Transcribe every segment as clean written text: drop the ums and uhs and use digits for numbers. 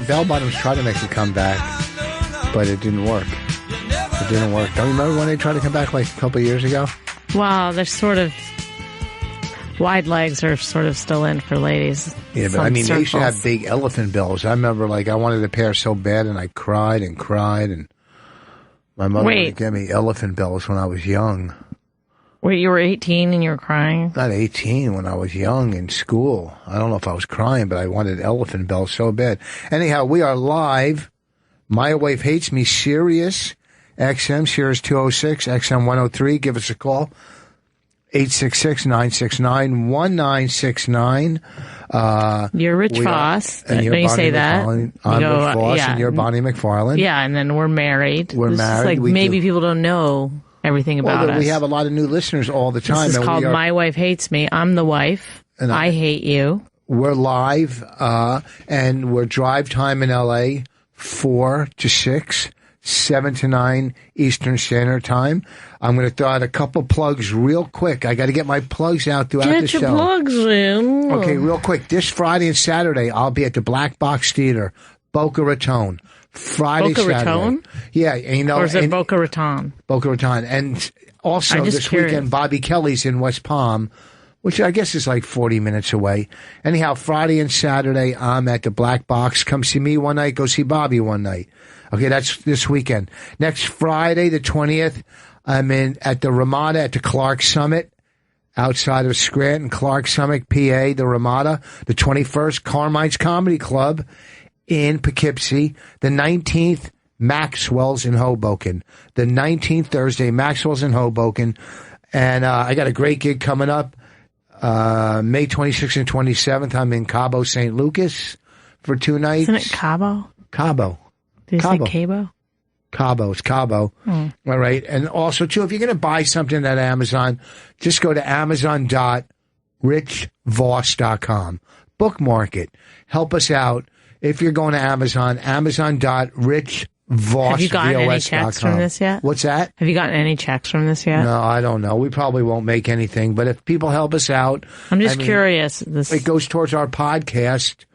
bell bottoms tried to make a comeback, but it didn't work. It didn't work. Don't you remember when they tried to come back like a couple of years ago? Well, they're sort of... Wide legs are sort of still in for ladies. Yeah, but I mean, they used to have big elephant bells. I remember, like, I wanted a pair so bad, and I cried and cried, and my mother would give me elephant bells when I was young. Wait, you were 18 and you were crying? Not 18, when I was young in school. I don't know if I was crying, but I wanted elephant bells so bad. Anyhow, we are live. My Wife Hates Me, Sirius XM, Sirius 206, XM 103. Give us a call. 866-969-1969. You're Rich Voss. And you're Don't you say that? I'm Rich Voss, and you're Bonnie McFarlane. Yeah, and then we're married. We're married. Like maybe people don't know everything about us. We have a lot of new listeners all the time. This is called My Wife Hates Me. I'm the wife. And I hate you. We're live, and we're drive time in L.A. 4 to 6. 7 to 9 Eastern Standard Time. I'm going to throw out a couple plugs real quick. I got to get my plugs out throughout the show. Get your plugs in. Okay, real quick. This Friday and Saturday, I'll be at the Black Box Theater, Boca Raton. Friday, Boca Saturday. Raton? Yeah, and, you know. Or is it Boca Raton? Boca Raton. And also this weekend, Bobby Kelly's in West Palm, which I guess is like 40 minutes away. Anyhow, Friday and Saturday, I'm at the Black Box. Come see me one night, go see Bobby one night. Okay, that's this weekend. Next Friday, the 20th, I'm at the Ramada at the Clark Summit, outside of Scranton, Clark Summit, PA, the Ramada. The 21st, Carmine's Comedy Club in Poughkeepsie. The 19th, Maxwell's in Hoboken. The 19th, Thursday, Maxwell's in Hoboken. And I got a great gig coming up. May 26th and 27th, I'm in Cabo, St. Lucas for 2 nights. Isn't it Cabo? Cabo. Did you say Cabo? Cabo. It's Cabo. All right. And also, too, if you're going to buy something at Amazon, just go to amazon.richvoss.com. Bookmark it. Help us out. If you're going to Amazon, amazon.richvoss.com. Have you gotten any checks from this yet? What's that? Have you gotten any checks from this yet? No, I don't know. We probably won't make anything. But if people help us out. I'm just curious. It goes towards our podcast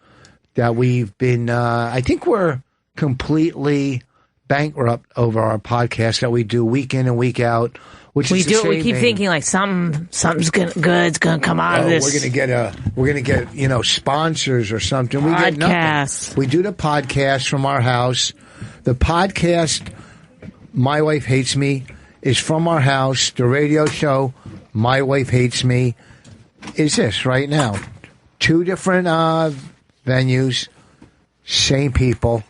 that we've been, I think we're completely bankrupt over our podcast that we do week in and week out. Which we keep thinking like something's good's gonna come out of this. We're gonna get sponsors or something. We get nothing. We do the podcast from our house. The podcast My Wife Hates Me is from our house. The radio show My Wife Hates Me is this right now. 2 different venues, same people.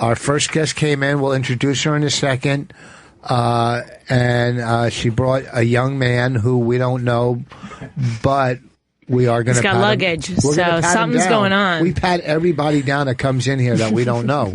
Our first guest came in. We'll introduce her in a second. And she brought a young man who we don't know, but we are going to. He's got luggage, so something's going on. We pat everybody down that comes in here that we don't know.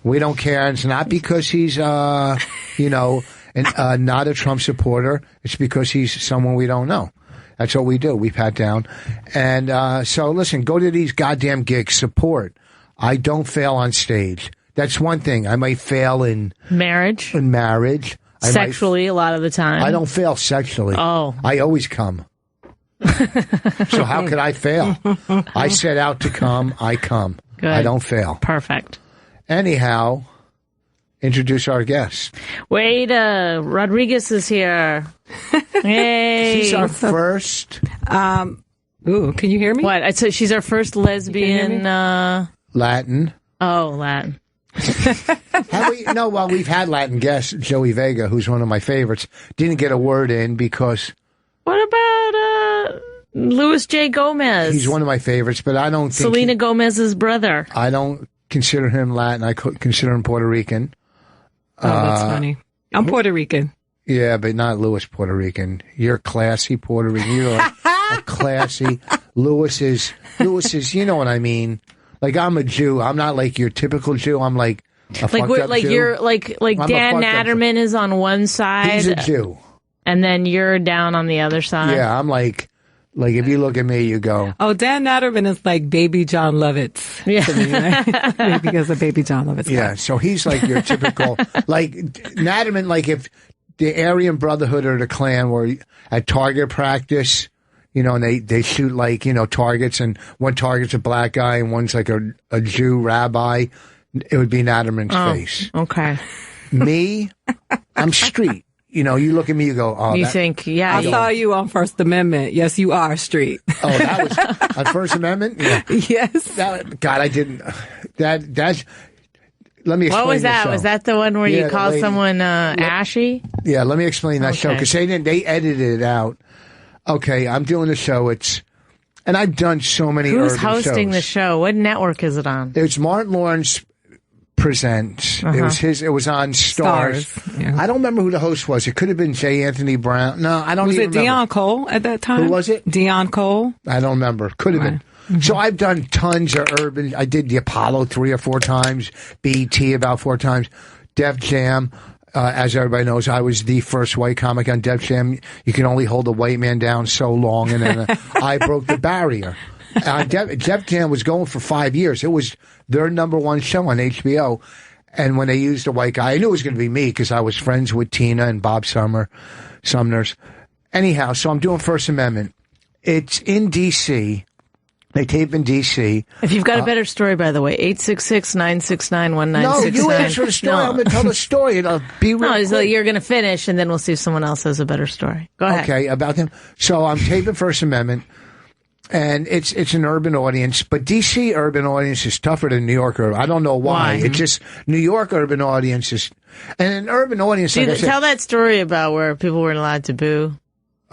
We don't care. And it's not because he's, not a Trump supporter. It's because he's someone we don't know. That's what we do. We pat down. And so, listen, go to these goddamn gigs. Support. I don't fail on stage. That's one thing. I might fail in marriage. Sexually, a lot of the time. I don't fail sexually. Oh. I always come. So how could I fail? I set out to come. I come. Good. I don't fail. Perfect. Anyhow, introduce our guest. Wait, Rodriguez is here. Hey. She's our first. Can you hear me? What? So she's our first lesbian. Latin. Oh, Latin. We've had Latin guests. Joey Vega, who's one of my favorites, didn't get a word in because. What about Louis J. Gomez? He's one of my favorites, but I don't think Selena Gomez's brother. I don't consider him Latin. I consider him Puerto Rican. Oh, that's funny. I'm Puerto Rican. Yeah, but not Louis Puerto Rican. You're classy Puerto Rican. You're a classy. Louis is. You know what I mean. Like, I'm a Jew. I'm not like your typical Jew. I'm like a fucked up Jew. You're like Dan Natterman is on one side. He's a Jew. And then you're down on the other side. Yeah, I'm like if you look at me, you go. Oh, Dan Natterman is like baby John Lovitz. Yeah. To me, right? Maybe because of baby John Lovitz. Yeah, so he's like your typical, like Natterman, like if the Aryan Brotherhood or the Klan were at target practice, You know, and they shoot like, you know, targets, and one target's a black guy and one's like a Jew rabbi. It would be Natterman's face. Okay. Me, I'm street. You know, you look at me, you go, oh. You think, yeah. I saw you on First Amendment. Yes, you are street. Oh, that was on First Amendment? Yeah. Yes. God, I didn't. That's. Let me explain. What was that? Was that the one where you called someone ashy? Yeah, let me explain that show, because they edited it out. Okay, I'm doing the show. And I've done so many Who's urban hosting shows. the show? What network is it on? It's Martin Lawrence Presents. It was on Stars. Yeah. I don't remember who the host was. It could have been J. Anthony Brown. No, I don't was even remember. Was it Deion Cole at that time? Who was it? Deion Cole. I don't remember. Could have been. Mm-hmm. So I've done tons of urban. I did the Apollo 3 or 4 times, BET about 4 times, Def Jam. As everybody knows, I was the first white comic on Def Jam. You can only hold a white man down so long, and then I broke the barrier. Def Jam was going for 5 years. It was their #1 show on HBO. And when they used a white guy, I knew it was going to be me because I was friends with Tina and Bob Sumners. Anyhow, so I'm doing First Amendment. It's in D.C. They tape in D.C. If you've got a better story, by the way, 866-969-1969. No, you answer the story. I'm going to tell the story. It'll be real quick. So you're going to finish, and then we'll see if someone else has a better story. Go ahead. Okay, about them. So I'm taping First Amendment, and it's an urban audience, but D.C. urban audience is tougher than New York urban. I don't know why. It's just New York urban audience is, and an urban audience. Like tell that story about where people weren't allowed to boo.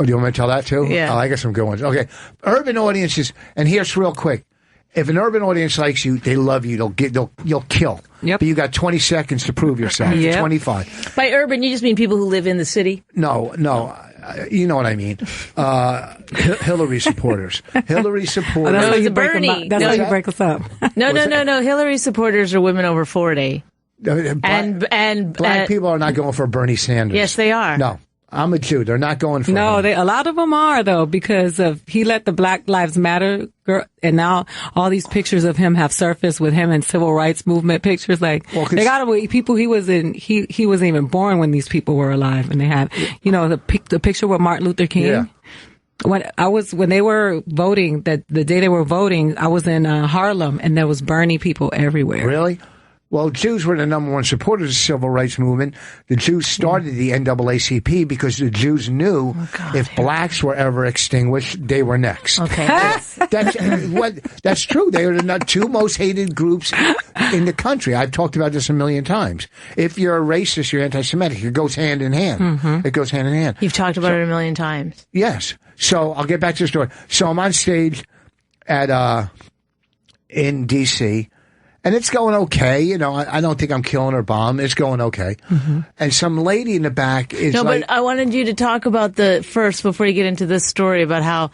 Oh, do you want me to tell that too? Yeah. Oh, I got some good ones. Okay. Urban audiences, and here's real quick. If an urban audience likes you, they love you. You'll kill. Yep. But you got 20 seconds to prove yourself. Yep. 25. By urban, you just mean people who live in the city? No. You know what I mean. Hillary supporters. Hillary supporters. That's how you Bernie. That's how you break us up. No. Hillary supporters are women over 40. Black people are not going for Bernie Sanders. Yes, they are. No. I'm a Jew. They're not going for him. A lot of them are, though, because he let the Black Lives Matter girl, and now all these pictures of him have surfaced with him and civil rights movement pictures. Like, they got people he wasn't even born when these people were alive, and they have, the picture with Martin Luther King. Yeah. When they were voting, the day they were voting, I was in Harlem, and there was Bernie people everywhere. Really? Well, Jews were the #1 supporters of the civil rights movement. The Jews started the NAACP because the Jews knew if blacks were ever extinguished, they were next. Okay. That's true. They are the 2 most hated groups in the country. I've talked about this a million times. If you're a racist, you're anti-Semitic. It goes hand in hand. Mm-hmm. It goes hand in hand. You've talked about it a million times. Yes. So I'll get back to the story. So I'm on stage in D.C., and it's going okay. I don't think I'm killing her bomb. It's going okay. Mm-hmm. And some lady in the back is but I wanted you to talk about first, before you get into this story, about how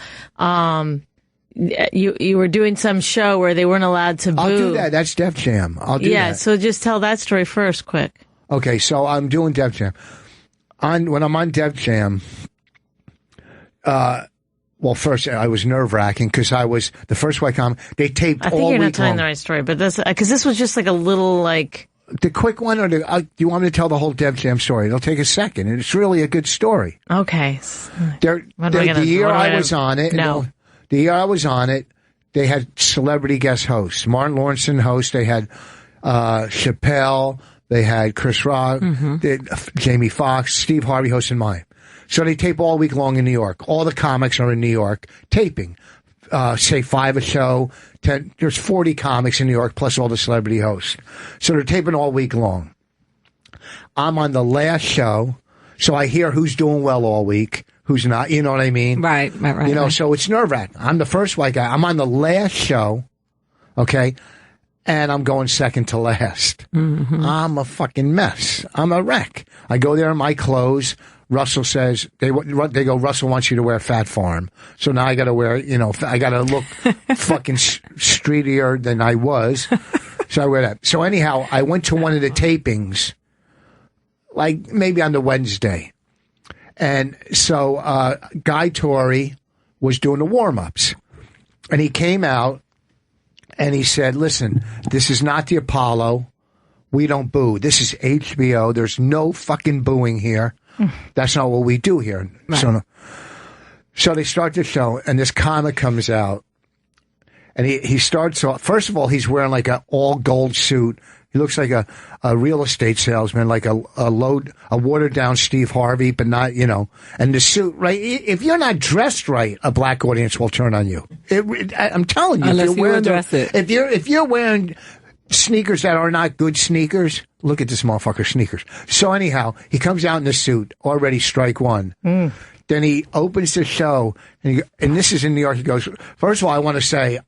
you were doing some show where they weren't allowed to boo. I'll do that. That's Def Jam. I'll do that. Yeah, so just tell that story first, quick. Okay, so I'm doing Def Jam. When I'm on Def Jam, well, first, I was nerve-wracking because I was the first white comic. They taped all week long. I think you're not telling the right story, but because this was just like a little, like... The quick one, or do you want me to tell the whole Def Jam story? It'll take a second, and it's really a good story. Okay. The year I was on it, they had celebrity guest hosts. Martin Lawrence host. They had Chappelle. They had Chris Rock. Mm-hmm. Jamie Foxx. Steve Harvey hosting mine. So they tape all week long in New York. All the comics are in New York taping. Say 5 a show. 10. There's 40 comics in New York plus all the celebrity hosts. So they're taping all week long. I'm on the last show, so I hear who's doing well all week, who's not. You know what I mean? Right. So it's nerve-wracking. I'm the first white guy. I'm on the last show, okay, and I'm going second to last. Mm-hmm. I'm a fucking mess. I'm a wreck. I go there in my clothes. Russell says, they go, Russell wants you to wear Fat Farm. So now I got to wear, I got to look fucking streetier than I was. So I wear that. So anyhow, I went to one of the tapings, like maybe on the Wednesday. And so Guy Torrey was doing the warm-ups. And he came out and he said, listen, this is not the Apollo. We don't boo. This is HBO. There's no fucking booing here. That's not what we do here. Right. So they start the show, and this comic comes out, and he starts off. First of all, he's wearing like an all gold suit. He looks like a real estate salesman, like a watered down Steve Harvey, but not, and the suit, right? If you're not dressed right, a black audience will turn on you. I'm telling you, unless you address it. If you're wearing sneakers that are not good sneakers, look at this motherfucker's sneakers. So anyhow, he comes out in the suit, already strike one. Then he opens the show, and this is in New York. He goes, first of all, I want to say,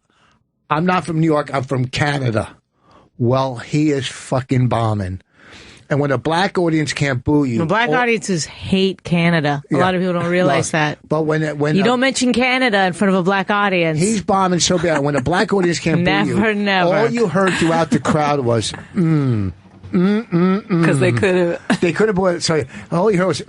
I'm not from New York, I'm from Canada. Well, he is fucking bombing. And when a black audience can't boo you... Black audiences hate Canada. A lot of people don't realize that. But when you don't mention Canada in front of a black audience. He's bombing so bad. When a black audience can't boo you... Never. All you heard throughout the crowd was, Because they could have... They could have... So all you heard was,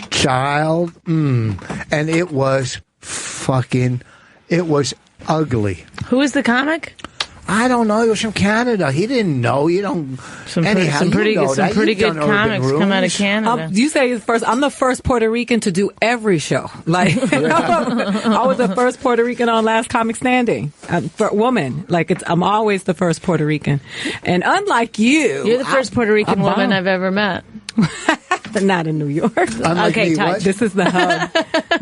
child, And it was fucking... It was ugly. Who is the comic? I don't know. He was from Canada. He didn't know. You don't. Some pretty good comics come out of Canada. You say first. I'm the first Puerto Rican to do every show. Like I was the first Puerto Rican on Last Comic Standing. For woman, I'm always the first Puerto Rican. And unlike you're the first Puerto Rican woman I've ever met. But not in New York. Okay, touch. This is the hub.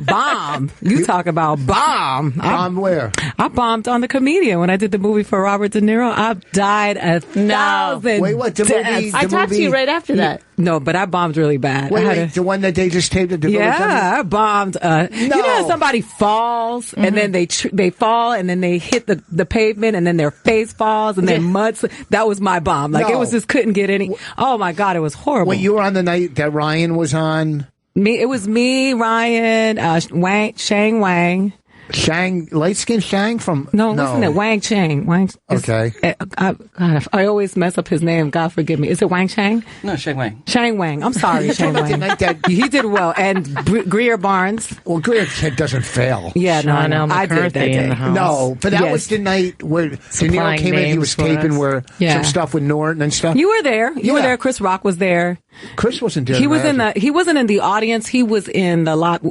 Bomb. You talk about bomb. Bomb where? I bombed on The Comedian when I did the movie for Robert De Niro. I died 1,000 Wait, what? The movie? I talked to you right after that. No, but I bombed really bad. Wait, the one that they just taped at the Village? Yeah, I bombed. You know how somebody falls and then they fall and then they hit the pavement and then their face falls and then mud. That was my bomb. It was just couldn't get any. Oh my God, it was horrible. Wait, you were on the night that Ryan was on? It was me, Ryan, Shang Wang. Light skin Shang from... No, wasn't it Wang Chang? Okay. I always mess up his name. God forgive me. Is it Wang Chang? No, Shang Wang. Shang Wang. I'm sorry, Shang Wang. He did well. And Greer Barnes. Well, Greer doesn't fail. Yeah, no, I did that day. No, but that was the night where De Niro came in. He was taping some stuff with Norton and stuff. You were there. You were there. Chris Rock was there. Chris wasn't there. He wasn't in the audience. He was in the lot,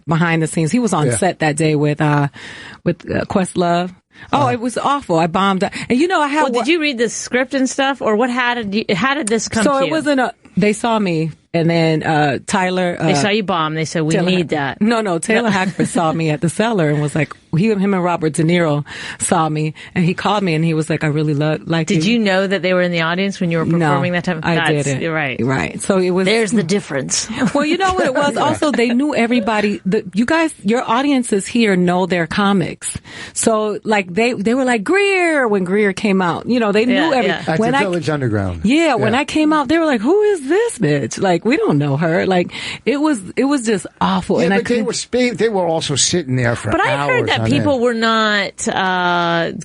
behind the scenes. He was on set that day with Questlove. Oh, it was awful. I bombed. And I had. Well, did you read the script and stuff, or what? How did this come to you? So it wasn't they saw me, and then Tyler. They saw you bomb. They said, we need that. No. Taylor Hackford saw me at the Cellar and was like, him and Robert De Niro saw me, and he called me and he was like, I really like you. Did you know that they were in the audience when you were performing that time? I didn't. You're right. Right. So it was. There's the difference. Well, you know what it was? Also, they knew everybody. You guys, your audiences here know their comics. So, they were like, Greer, when Greer came out. They knew everything. At the Village Underground. Yeah, when I came out, they were like, who is this bitch? We don't know her. It was just awful. Yeah, and but they were also sitting there for hours. But I heard that people were not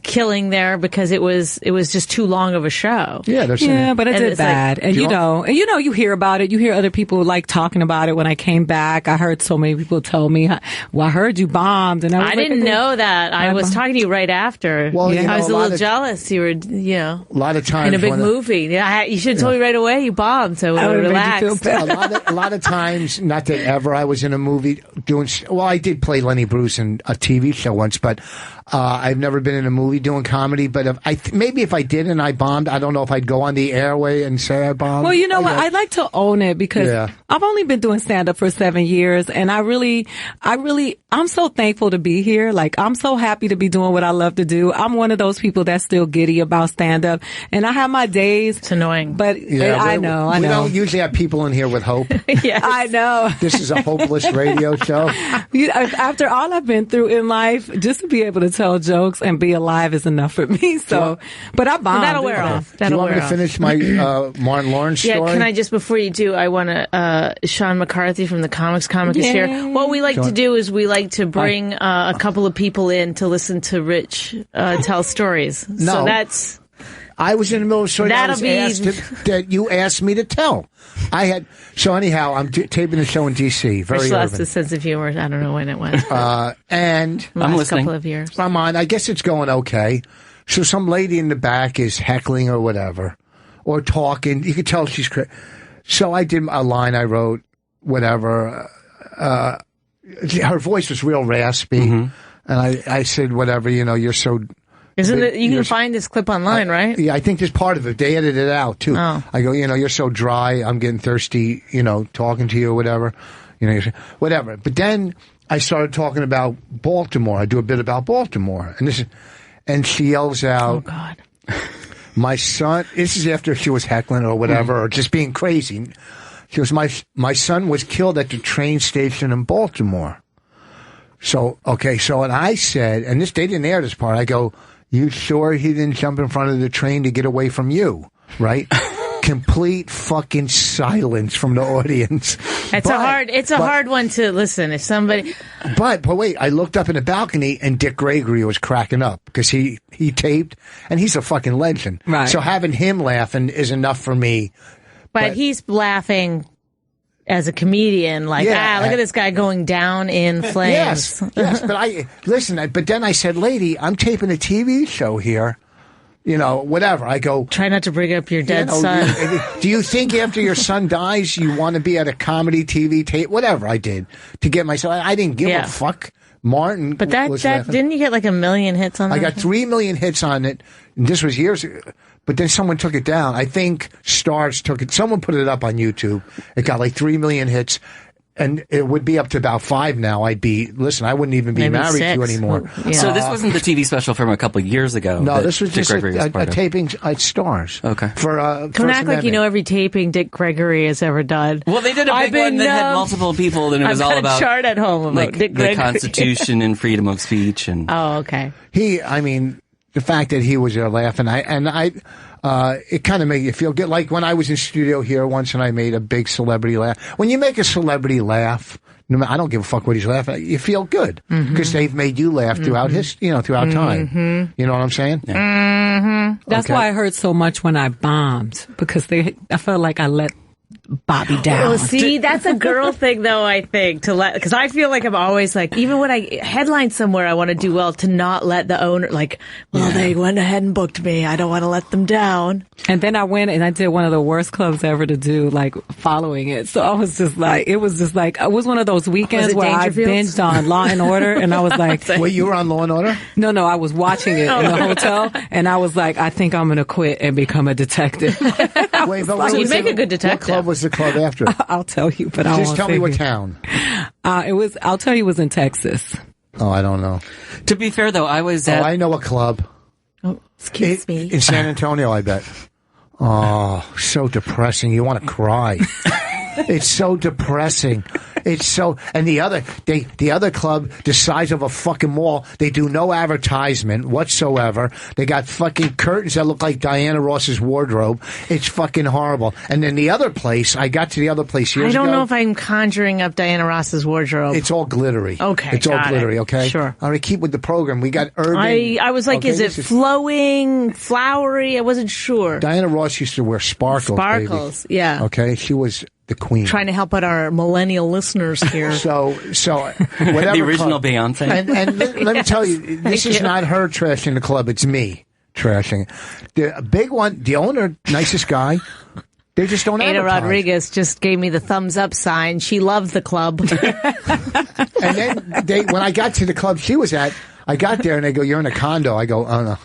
killing there because it was just too long of a show. Yeah, but it did bad. And you hear about it. You hear other people talking about it. When I came back, I heard so many people tell me, well, I heard you bombed. And I didn't know that. I was talking to you right after. Well, I was a little jealous. You were, a lot of times in a big movie. Yeah, you should have told me right away you bombed, so I would have relaxed. A lot of times, not that ever I was in a movie doing. Well, I did play Lenny Bruce in a TV show once, but I've never been in a movie doing comedy. But maybe if I did and I bombed, I don't know if I'd go on the airway and say I bombed. Well, you know what? I'd like to own it because I've only been doing stand up for 7 years, and I'm so thankful to be here. I'm so happy to be doing what I love to do. I'm one of those people that's still giddy about stand up, and I have my days. It's annoying, but I know. We don't usually have people in here with hope. Yes. I know. This is a hopeless radio show. After all I've been through in life, just to be able to tell jokes and be alive is enough for me. So, but I bombed. That'll wear off. Do you want me to finish my Martin Lawrence story? Yeah, can I just, before you do, I want to, Sean McCarthy from the Comic is here. What we like to do is we like to bring a couple of people in to listen to Rich tell stories. No. So that's... I was in the middle of a story that you asked me to tell. So anyhow, I'm taping the show in D.C. Very Rich urban. lost his sense of humor. I don't know when it was. And I'm listening. Couple of years. I'm on. I guess it's going okay. So some lady in the back is heckling or whatever, or talking. You could tell she's So I did a line I wrote, whatever. her voice was real raspy. And I said, whatever, you're so... Isn't it? You can find this clip online, right? Yeah, I think there's part of it. They edited it out, too. Oh. I go, you're so dry. I'm getting thirsty, talking to you or whatever. Whatever. But then I started talking about Baltimore. I do a bit about Baltimore. And she yells out... Oh, God. My son... This is after she was heckling or whatever, or just being crazy. She goes, my son was killed at the train station in Baltimore. So, and I said, and they didn't air this part, I go... You sure he didn't jump in front of the train to get away from you, right? Complete fucking silence from the audience. It's a hard one to listen. If somebody, but wait, I looked up in the balcony and Dick Gregory was cracking up because he taped and he's a fucking legend. Right. So having him laughing is enough for me. But he's laughing as a comedian, like, look at this guy going down in flames. Yes, but then I said, lady, I'm taping a TV show here. Whatever. I go... Try not to bring up your dead son. Do you think after your son dies, you want to be at a comedy TV tape? Whatever I did to get myself... I didn't give a fuck. Martin... But that didn't you get like 1 million hits on that? I got 3 million hits on it. And this was years ago. But then someone took it down. I think Stars took it. Someone put it up on YouTube. It got like 3 million hits. And it would be up to about 5 now. I wouldn't even be married 6. to you anymore. Yeah. So this wasn't the TV special from a couple of years ago? No, this was just a taping at Stars. Okay. Don't act like you know every taping Dick Gregory has ever done. Well, they did a big one that had multiple people, and it was all about... I've got a chart at home about Dick Gregory. The Constitution and freedom of speech. And Oh, okay. The fact that he was there laughing, it kind of made you feel good. Like when I was in studio here once and I made a big celebrity laugh. When you make a celebrity laugh, I don't give a fuck what he's laughing at. You feel good because they've made you laugh throughout throughout time. You know what I'm saying? Yeah. That's why I hurt so much when I bombed because I felt like I let Bobby down. Well, see, that's a girl thing, though, I think, because I feel like I'm always like, even when I headline somewhere, I want to do well to not let the owner, they went ahead and booked me. I don't want to let them down. And then I went and I did one of the worst clubs ever to do, following it. So I was just it was one of those weekends where I binged on Law and Order, and I was like, wait, you were on Law and Order? No, I was watching it in the hotel, and I was like, I think I'm going to quit and become a detective. You'd make a good detective. What club was the club after? I'll tell you, but I won't just tell me what town. I'll tell you, it was in Texas. Oh, I don't know. To be fair, though, I was at... I know a club. Oh, excuse me. In San Antonio, I bet. Oh, so depressing. You want to cry. It's so depressing. It's so, and the other club, the size of a fucking mall, they do no advertisement whatsoever. They got fucking curtains that look like Diana Ross's wardrobe. It's fucking horrible. And then the other place, I got to the other place years ago. I don't know if I'm conjuring up Diana Ross's wardrobe. It's all glittery. Okay. It's all glittery, okay? Sure. All right, keep with the program. We got urban. I was like, is it flowing, flowery? I wasn't sure. Diana Ross used to wear sparkles. Sparkles, baby. Yeah. Okay, she was the queen. Trying to help out our millennial listeners here. So whatever. The original Beyonce. And let me tell you, this is not her trashing the club. It's me trashing. The big one, the owner, nicest guy. They just don't Ada advertise. Rodriguez just gave me the thumbs up sign. She loved the club. And then when I got to the club she was at, I got there and they go, "You're in a condo." I go, "Oh no."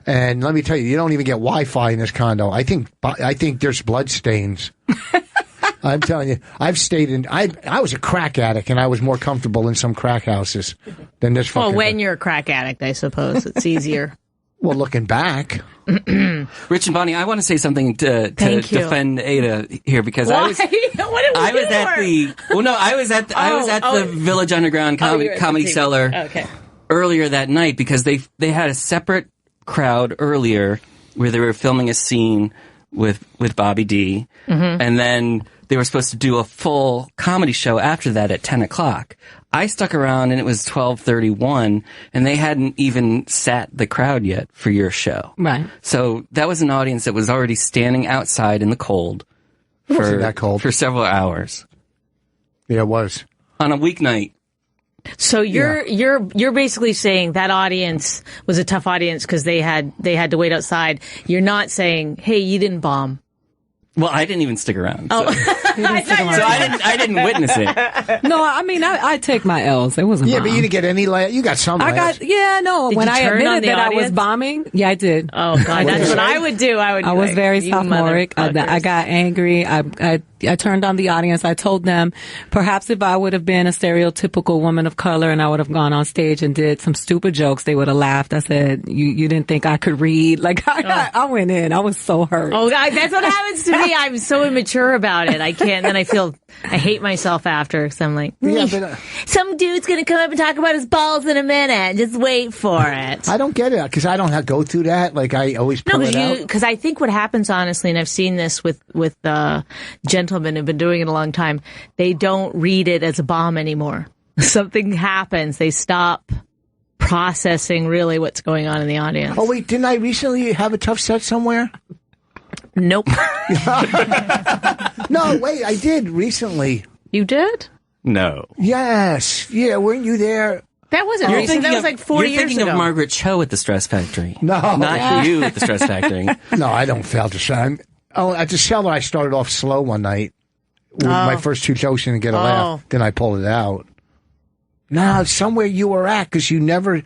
And let me tell you don't even get Wi-Fi in this condo. I think there's blood stains. I'm telling you, I've stayed in. I was a crack addict, and I was more comfortable in some crack houses than this. Well, when you're a crack addict, I suppose it's easier. Well, looking back, Rich and Bonnie, I want to say something to defend Ada here because I was at the Village Underground Comedy Cellar earlier that night because they had a separate crowd earlier where they were filming a scene with Bobby D, and then they were supposed to do a full comedy show after that at 10 o'clock. I stuck around and it was 12:31 and they hadn't even sat the crowd yet for your show. Right. So that was an audience that was already standing outside in the cold for several hours. Yeah, it was. On a weeknight. So you're basically saying that audience was a tough audience because they had to wait outside. You're not saying, "Hey, you didn't bomb." Well, I didn't even stick around. So, I didn't witness it. No, I mean, I take my L's. It wasn't. Yeah, but you didn't get any. You got some. No. When I admitted that I was bombing, I did. Oh God, that's what I would do. I was very sophomoric. I got angry. I turned on the audience. I told them, perhaps if I would have been a stereotypical woman of color and I would have gone on stage and did some stupid jokes, they would have laughed. I said, you didn't think I could read? I went in. I was so hurt. Oh, that's what happens to me. I'm so immature about it. I can't. Then I hate myself after because I'm like, some dude's going to come up and talk about his balls in a minute. Just wait for it. I don't get it because I don't have to go through that. I always pull it out. Because I think what happens, honestly, and I've seen this with gentlemen who've been doing it a long time, they don't read it as a bomb anymore. Something happens. They stop processing really what's going on in the audience. Oh, wait, didn't I recently have a tough set somewhere? Nope. No, wait, I did recently. You did? No. Yes. Yeah, weren't you there? That wasn't recent. That was like 40 years ago. You're thinking of Margaret Cho at the Stress Factory. No. Not you at the Stress Factory. No, I don't fail to say. At the cellar, I started off slow one night. With my first two jokes didn't get a laugh. Then I pulled it out. No, somewhere you were at because you never...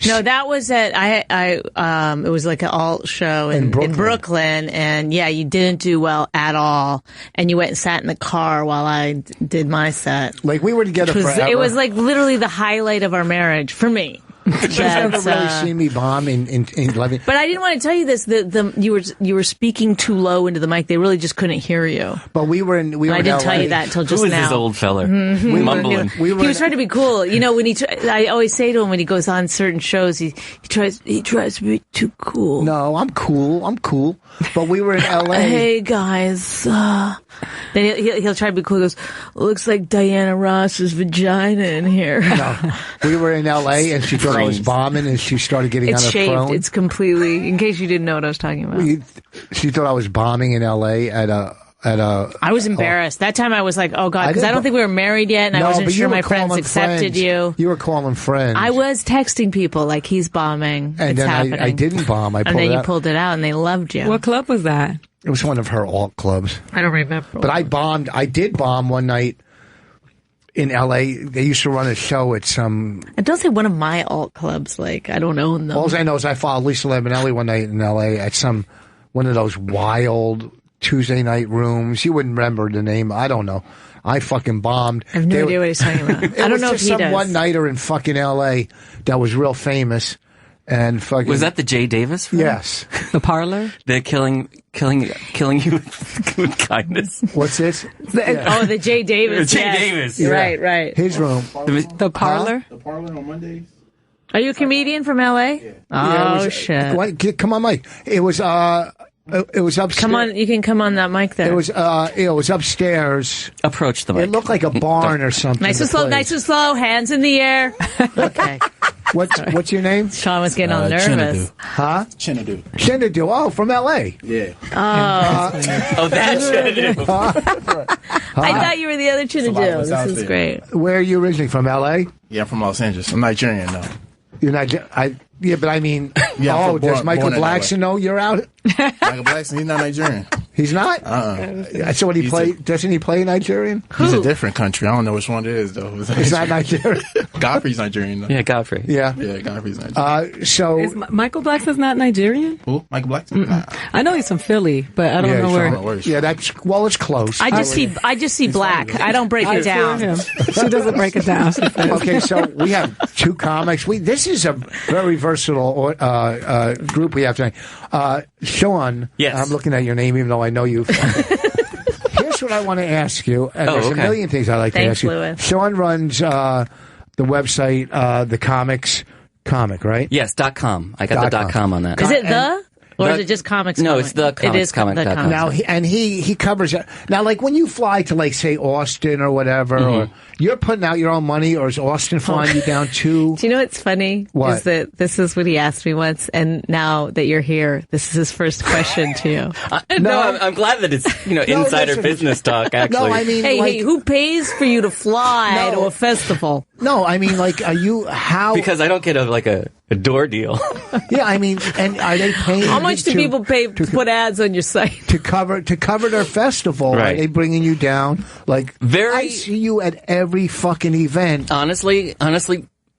No, that was at it was like an alt show in Brooklyn, and yeah, you didn't do well at all, and you went and sat in the car while I did my set. We were together forever. It was literally the highlight of our marriage for me. You've never really seen me bomb in Levy. But I didn't want to tell you this. You were speaking too low into the mic. They really just couldn't hear you. But we were in. I didn't tell you that until just now. Who is this old fella? Mm-hmm. Mumbling. He was trying to be cool. I always say to him when he goes on certain shows, he tries to be too cool. No, I'm cool. But we were in L.A. Hey guys. Then he'll try to be cool. He goes, looks like Diana Ross's vagina in here. No, we were in L.A. and she thought I was bombing, and she started getting on her phone. It's completely. In case you didn't know what I was talking about. She thought I was bombing in L.A. at a. I was embarrassed. That time I was like, oh God, because I don't think we were married yet, and I wasn't sure my friends accepted you. You were calling friends. I was texting people like he's bombing. And it's then happening. I didn't bomb. And then you pulled it out, and they loved you. What club was that? It was one of her alt clubs. I don't remember. But I bombed. I did bomb one night in L.A. They used to run a show at some... And don't say one of my alt clubs. I don't own them. All I know is I followed Lisa Lambanelli one night in L.A. at one of those wild Tuesday night rooms. You wouldn't remember the name. I don't know. I fucking bombed. I have no idea what he's talking about. I don't know if he does. It was just some one-nighter in fucking L.A. that was real famous. And fucking... Was that the Jay Davis film? Yes. The Parlor? The killing you with kindness. What's this? The Jay Davis. Jay Davis. Yeah. Right. His room. The Parlor? The Parlor on Mondays. Are you a comedian from L.A.? Yeah. Oh, shit. Come on, Mike. It was upstairs. Come on, you can come on that mic there. It was upstairs. Approach the mic. It looked like a barn or something. Nice and slow, hands in the air. Okay. What's your name? Sean was getting all nervous. Chinadu. Huh? Chinadu. Oh, from L.A. Yeah. That's Chinadu. I thought you were the other Chinadu. This is great. Where are you originally from? L.A.? Yeah, I'm from Los Angeles. I'm Nigerian though. You're not. Yeah, but I mean, does Michael Blackson know you're out? Michael Blackson, he's not Nigerian. He's not? So what he play? Doesn't he play Nigerian? He's a different country. I don't know which one it is, though. He's not Nigerian. Godfrey's Nigerian, though. Yeah, Godfrey. Yeah. Yeah, Godfrey's Nigerian. So... Is Michael Blackson's not Nigerian? Who? Michael Blackson? Nah. I know he's from Philly, but I don't know where... Yeah, it's close. I just see black. I don't break it down. She doesn't break it down. Okay, so we have two comics. This is a very versatile group we have tonight. Sean, yes. I'm looking at your name even though I know you. Here's what I want to ask you. And there's a million things I'd like to ask you. Louis. Sean runs the website, the comic, right? Yes, .com. I got the .com on that. Is it the? Or is it just comics? No, it's the comics. It is comic.com. Now, he covers it. Now, like when you fly to, say, Austin or whatever, or you're putting out your own money, or is Austin flying you down too? Do you know what's funny? What? Is that this is what he asked me once, and now that you're here, this is his first question to you. I'm glad that it's insider business talk. Actually, No, I mean, hey, who pays for you to fly to a festival? No, I mean, are you how? Because I don't get a A door deal. Yeah, I mean, and are they paying? How much do people pay to put ads on your site to cover their festival? Right. Are they bringing you down? Like, I see you at every fucking event. Honestly,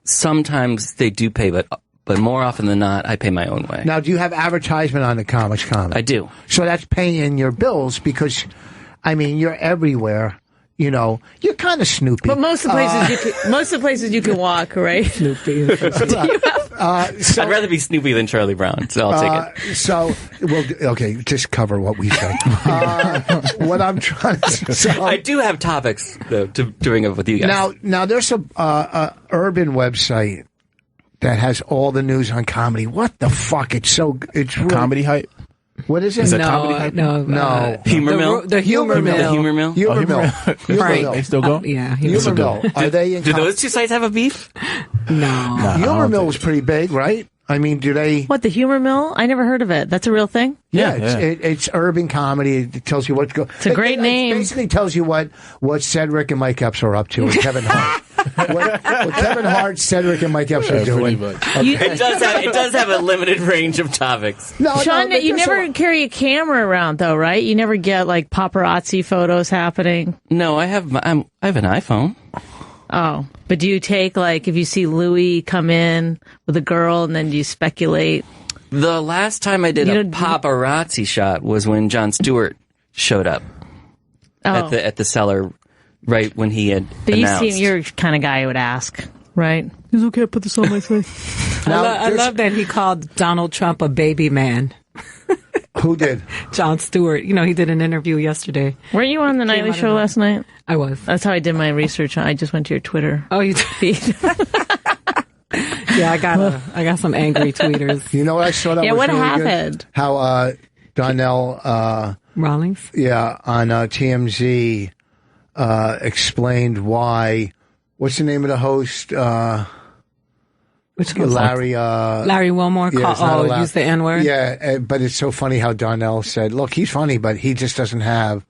sometimes they do pay, but more often than not, I pay my own way. Now, do you have advertisement on the Comics Con? I do. So that's paying your bills because, I mean, you're everywhere. You know, you're kind of Snoopy. But most of the places you can walk, right? Snoopy. I'd rather be Snoopy than Charlie Brown, so I'll take it. So, well, okay, just cover what we said. What I'm trying to say. I do have topics, though, to bring up with you guys. Now there's a urban website that has all the news on comedy. What the fuck? It's really, Comedy Hype. What is it? Is it Comedy Hype? No. Humor Mill? The Humor Mill. The Humor Mill? Humor Mill. Right. They still go? Yeah. Humor Mill. Are they in Do those two sites have a beef? No. Humor Mill is pretty big, right? I mean, do they? What, the Humor Mill? I never heard of it. That's a real thing? Yeah, it's urban comedy. It tells you what's going. It's a great name. It basically tells you what Cedric and Mike Epps are up to, and Kevin Hart. what Kevin Hart, Cedric, and Mike Epps are doing. It does have a limited range of topics. Sean, you never carry a camera around, though, right? You never get like paparazzi photos happening. No, I have an iPhone. Oh, but do you take, like, if you see Louis come in with a girl and then do you speculate? The last time I did a paparazzi shot was when Jon Stewart showed up at the cellar right when he had announced. You're the kind of guy who would ask, right? It's okay, put this on my site. I love that he called Donald Trump a baby man. Who did? Jon Stewart. You know, he did an interview yesterday. Were you on the Nightly Show last night? I was. That's how I did my research. I just went to your Twitter. Oh, you did? Yeah, I got some angry tweeters. You know what I saw that was what really happened? Good? How Donnell Rawlings? Yeah, on TMZ explained why. What's the name of the host? Which Larry Wilmore used the N-word? Yeah, but it's so funny how Donnell said, look, he's funny, but he just doesn't have,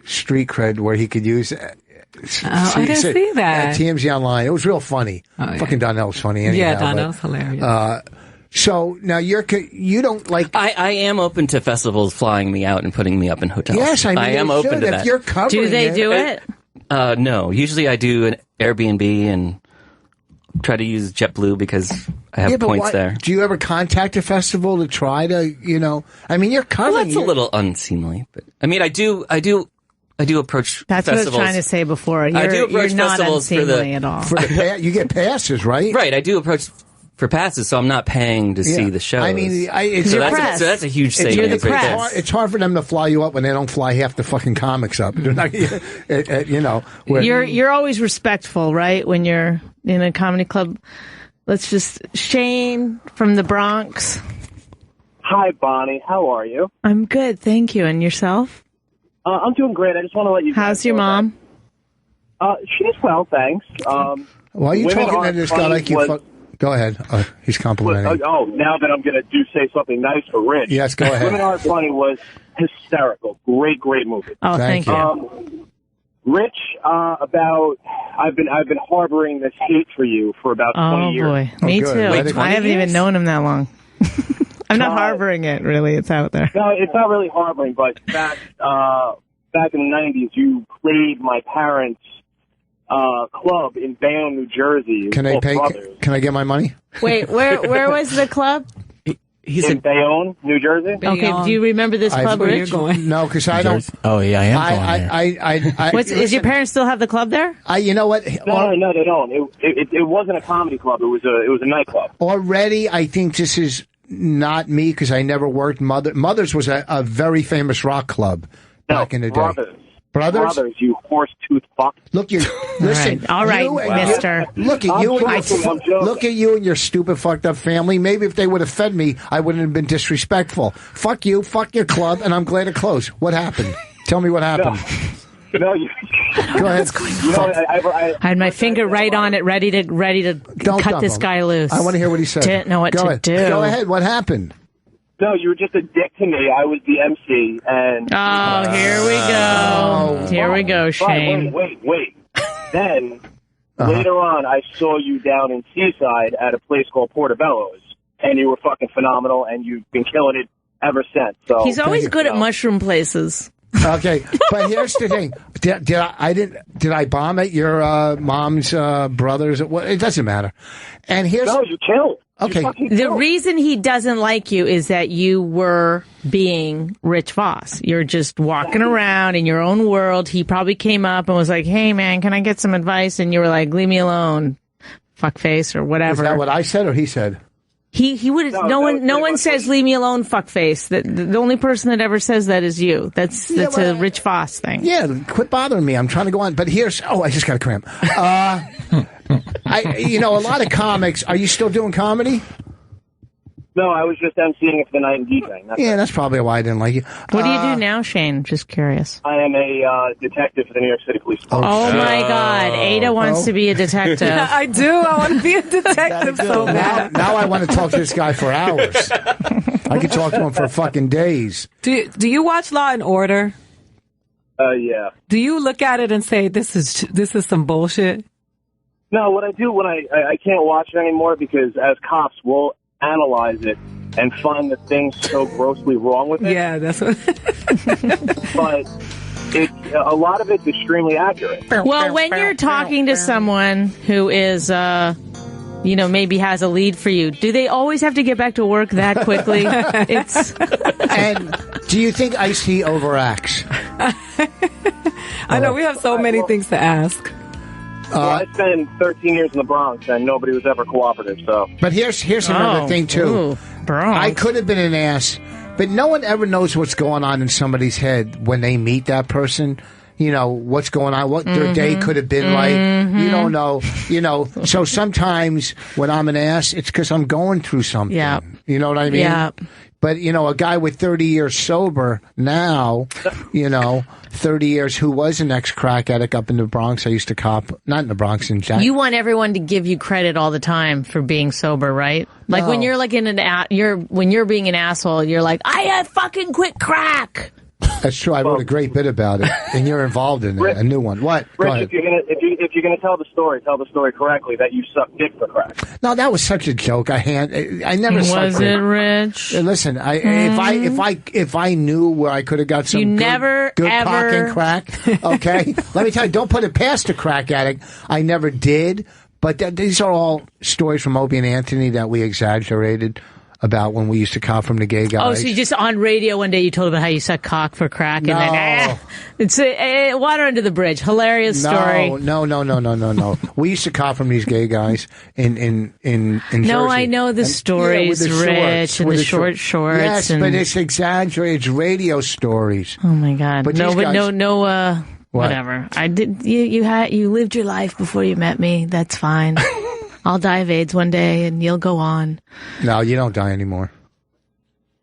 street cred where he could use it. I didn't see that. TMZ Online. It was real funny. Oh, yeah. Fucking Donnell's funny anyhow. Yeah, Donnell's hilarious. So now you don't like. I am open to festivals flying me out and putting me up in hotels. Yes, I am open to that. If you're covering do they do it? No. Usually I do an Airbnb and try to use JetBlue because I have points there. Do you ever contact a festival to try to, I mean, you're covering. Well, that's a little unseemly, but I mean, I do approach That's festivals. what I was trying to say before. I do approach you're not festivals unseemly at all. You get passes, right? Right, I do approach for passes, so I'm not paying to see the shows. I mean, that's a huge savings. You're the press. It's hard for them to fly you up when they don't fly half the fucking comics up. They're not, You're always respectful, right? When you're in a comedy club. Let's just Shane from the Bronx. Hi, Bonnie. How are you? I'm good, thank you. And yourself? I'm doing great. I just want to let you. How's your mom? She's well, thanks. Why are you talking to this guy like you? Go ahead. He's complimenting. Now that I'm going to say something nice for Rich. Yes, go ahead. Women Aren't Funny was hysterical. Great movie. Oh, thank you. Rich, I've been harboring this hate for you for about 20 years. Oh boy, me too. I haven't even known him that long. I'm not harboring it, really. It's out there. No, it's not really harboring, but back in the 90s, you played my parents' club in Bayonne, New Jersey. Can I get my money? Wait, where was the club? He's in Bayonne, New Jersey. Okay, do you remember this club, where Rich? you're going? No, because I don't. Oh yeah, I am going there. Is your parents still have the club there? You know what? No, they don't. It wasn't a comedy club. It was a nightclub. Already, I think this is not me because I never worked. Mother's was a very famous rock club back in the day. Brothers, you horse-toothed fuck. Look, listen. All right, mister. Look at you. Look at you and your stupid, fucked up family. Maybe if they would have fed me, I wouldn't have been disrespectful. Fuck you. Fuck your club, and I'm glad it closed. What happened? Tell me what happened. No, go ahead. I had my finger right on it, ready to cut this guy loose. I want to hear what he said. Didn't know what to do. Go ahead. What happened? No, you were just a dick to me. I was the MC, and here we go. Here we go, Shane. Wait. Then Later on, I saw you down in Seaside at a place called Portobello's, and you were fucking phenomenal, and you've been killing it ever since. So he's always good at mushroom places. Okay, but here's the thing: did I bomb at your mom's brothers? It doesn't matter. And here's you killed. Okay, the reason he doesn't like you is that you were being Rich Voss. You're just walking around in your own world. He probably came up and was like, "Hey, man, can I get some advice?" And you were like, "Leave me alone, fuckface," or whatever. Is that what I said or he said? He would. No one says "leave me alone, fuckface." The only person that ever says that is you. That's a Rich Voss thing. Yeah, quit bothering me. I'm trying to go on. But here's. Oh, I just got a cramp. A lot of comics. Are you still doing comedy? No, I was just emceeing it for the night and DJing. That's probably why I didn't like you. What do you do now, Shane? Just curious. I am a detective for the New York City Police Department. Oh my God, Ada wants to be a detective. I do. I want to be a detective so bad. Now I want to talk to this guy for hours. I could talk to him for fucking days. Do you watch Law and Order? Yeah. Do you look at it and say this is some bullshit? No, what I do when I can't watch it anymore because as cops we'll analyze it and find the things so grossly wrong with it. Yeah, that's what. But a lot of it's extremely accurate. Well, when you're talking to someone who is, maybe has a lead for you, do they always have to get back to work that quickly? And do you think Ice-T overacts? I know we have so many things to ask. I spent 13 years in the Bronx, and nobody was ever cooperative. So, but here's another thing too. I could have been an ass, but no one ever knows what's going on in somebody's head when they meet that person. You know what's going on, what their day could have been like. You don't know. So sometimes when I'm an ass, it's because I'm going through something. Yeah. You know what I mean? Yeah. But, a guy with 30 years sober now, 30 years who was an ex-crack addict up in the Bronx. I used to cop, not in the Bronx, in Jack. You want everyone to give you credit all the time for being sober, right? Like when you're like when you're being an asshole, you're like, I fucking quit crack. That's true. I wrote a great bit about it, and you're involved in it. A new one. What? Rich, if you're gonna tell the story correctly. That you suck dick for crack. No, that was such a joke. I never sucked Was it, Rich? Listen, if I knew where I could have got some good cock and crack, okay. Let me tell you, don't put it past a crack addict. I never did, but these are all stories from Opie and Anthony that we exaggerated about when we used to cop from the gay guys. Oh, so you just on radio one day you told about how you suck cock for crack and then it's water under the bridge. Hilarious story. No. We used to cop from these gay guys in Jersey. No, I know the stories, with the Rich, shorts, and with the short shorts. Yes, but it's exaggerated. It's radio stories. Oh my God! But whatever. I did. You lived your life before you met me. That's fine. I'll die of AIDS one day, and you'll go on. No, you don't die anymore.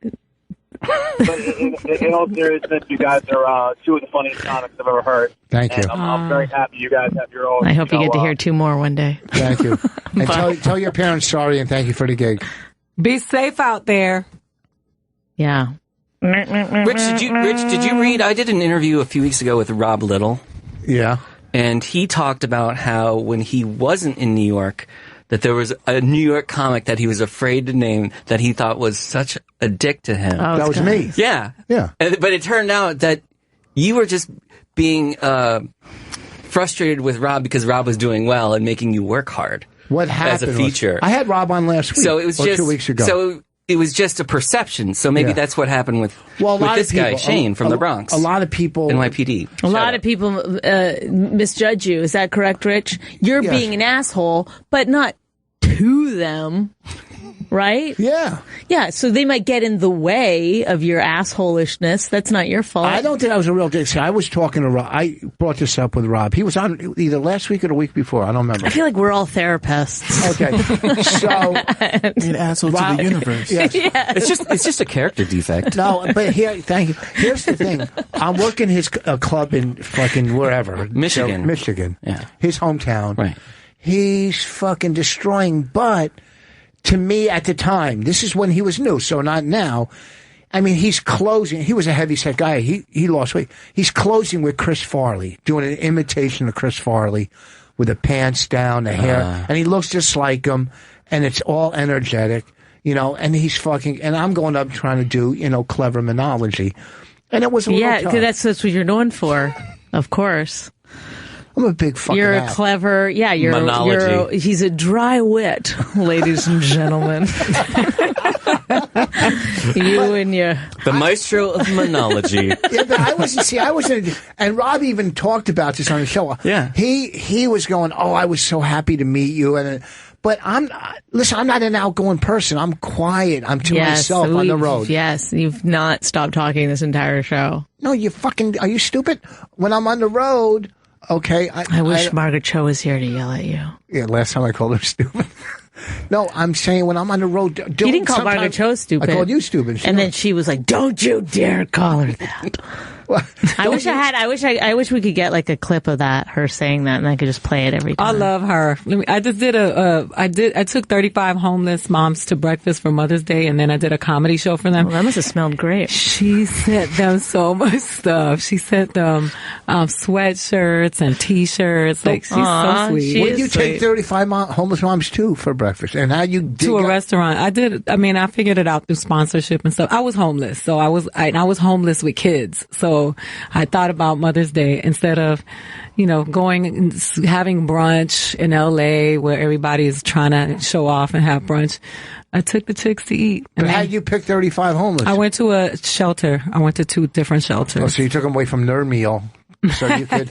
But in all seriousness, you guys are two of the funniest comics I've ever heard. Thank you. I'm very happy you guys have your own. I hope you get to hear two more one day. Thank you. And tell your parents sorry and thank you for the gig. Be safe out there. Yeah. Rich, did you read? I did an interview a few weeks ago with Rob Little. Yeah. And he talked about how when he wasn't in New York, that there was a New York comic that he was afraid to name that he thought was such a dick to him. Oh, that was me. Yeah. Yeah. But it turned out that you were just being frustrated with Rob because Rob was doing well and making you work hard. What happened as a feature? I had Rob on last week. So it was just 2 weeks ago. So it was just a perception. So maybe that's what happened with this guy, Shane, from the Bronx. A lot of people... NYPD. A lot of people misjudge you. Is that correct, Rich? You're being an asshole, but not to them. Right? Yeah. Yeah, so they might get in the way of your assholishness. That's not your fault. I don't think I was a real dick. I was talking to Rob. I brought this up with Rob. He was on either last week or the week before. I don't remember. I feel like we're all therapists. Okay. So... An asshole to the universe. Yes. Yes. It's just a character defect. No, but thank you. Here's the thing. I'm working his club in fucking wherever. Michigan. So, Michigan. Yeah. His hometown. Right. He's fucking destroying, but... To me, at the time, this is when he was new, so not now. I mean, he's closing. He was a heavyset guy. He lost weight. He's closing with Chris Farley, doing an imitation of Chris Farley, with the pants down, the hair, and he looks just like him, and it's all energetic, and he's fucking, and I'm going up trying to do, clever monology. And it was a little tough. Because that's what you're known for, of course. I'm a big fucking You're a clever, he's a dry wit, ladies and gentlemen. The maestro of monology. Yeah, but I wasn't, and Rob even talked about this on the show. Yeah. He was going, I was so happy to meet you, but I'm not an outgoing person. I'm quiet. I'm to myself on the road. Yes, you've not stopped talking this entire show. No, are you stupid? When I'm on the road, okay. I wish Margaret Cho was here to yell at you. Yeah, last time I called her stupid. No, I'm saying when I'm on the road. You didn't call Margaret Cho stupid. I called you stupid. And then she was like, "Don't you dare call her that." Well, I wish we could get like a clip of that, her saying that, and I could just play it every time. I love her. I just did I took 35 homeless moms to breakfast for Mother's Day, and then I did a comedy show for them. Well, that must have smelled great. She sent them so much stuff. She sent them sweatshirts and T-shirts. Like, she's so sweet. Would you take 35 homeless moms too for breakfast? And how you to a restaurant? I did. I mean, I figured it out through sponsorship and stuff. I was homeless, so I was homeless with kids. So I thought about Mother's Day instead of, going and having brunch in LA where everybody's trying to show off and have brunch. I took the chicks to eat. But how did you pick 35 homeless? I went to a shelter. I went to 2 different shelters. Oh, so you took them away from their meal. So you could.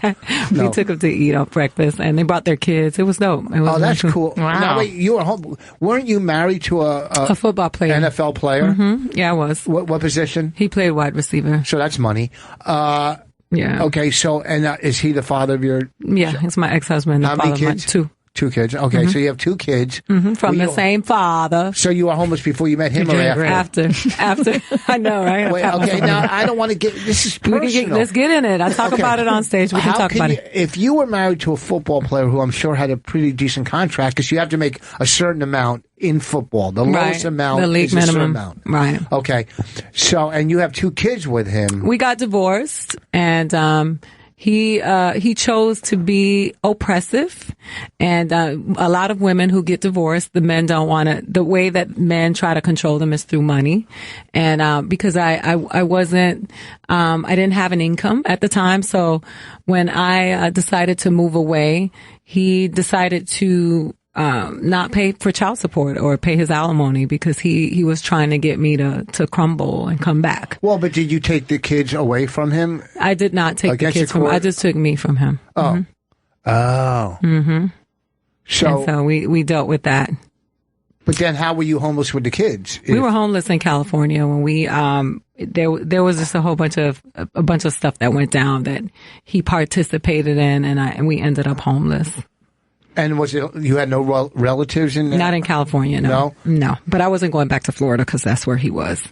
We took them to eat on breakfast, and they brought their kids. It was dope. That's cool. Wow. Now, wait, you were home. Weren't you married to a football player, NFL player? Mm-hmm. Yeah, I was. What position? He played wide receiver. So that's money. Yeah. Okay. So, and is he the father of your? Yeah, he's my ex-husband. How many kids? 2. 2 kids. Okay, so you have 2 kids from the same father. So you were homeless before you met him, or after? After. I know, right? Wait, okay, now I don't want to get. This is personal. Let's get in it. I talk about it on stage. We can talk about it. If you were married to a football player who I'm sure had a pretty decent contract, because you have to make a certain amount in football, the lowest amount, the league minimum amount, right? Okay, so and you have 2 kids with him. We got divorced, and he chose to be oppressive, and a lot of women who get divorced, the men don't want to. The way that men try to control them is through money, and because I wasn't, I didn't have an income at the time, so when I decided to move away, he decided to not pay for child support or pay his alimony because he was trying to get me to crumble and come back. Well, but did you take the kids away from him? I did not take the kids from him. I just took me from him. Oh. Mm-hmm. Oh. Mm-hmm. So we dealt with that. But then how were you homeless with the kids? We were homeless in California when we there was just a bunch of stuff that went down that he participated in, and we ended up homeless. And was it, you had no relatives in there? Not in California, no. No. But I wasn't going back to Florida because that's where he was.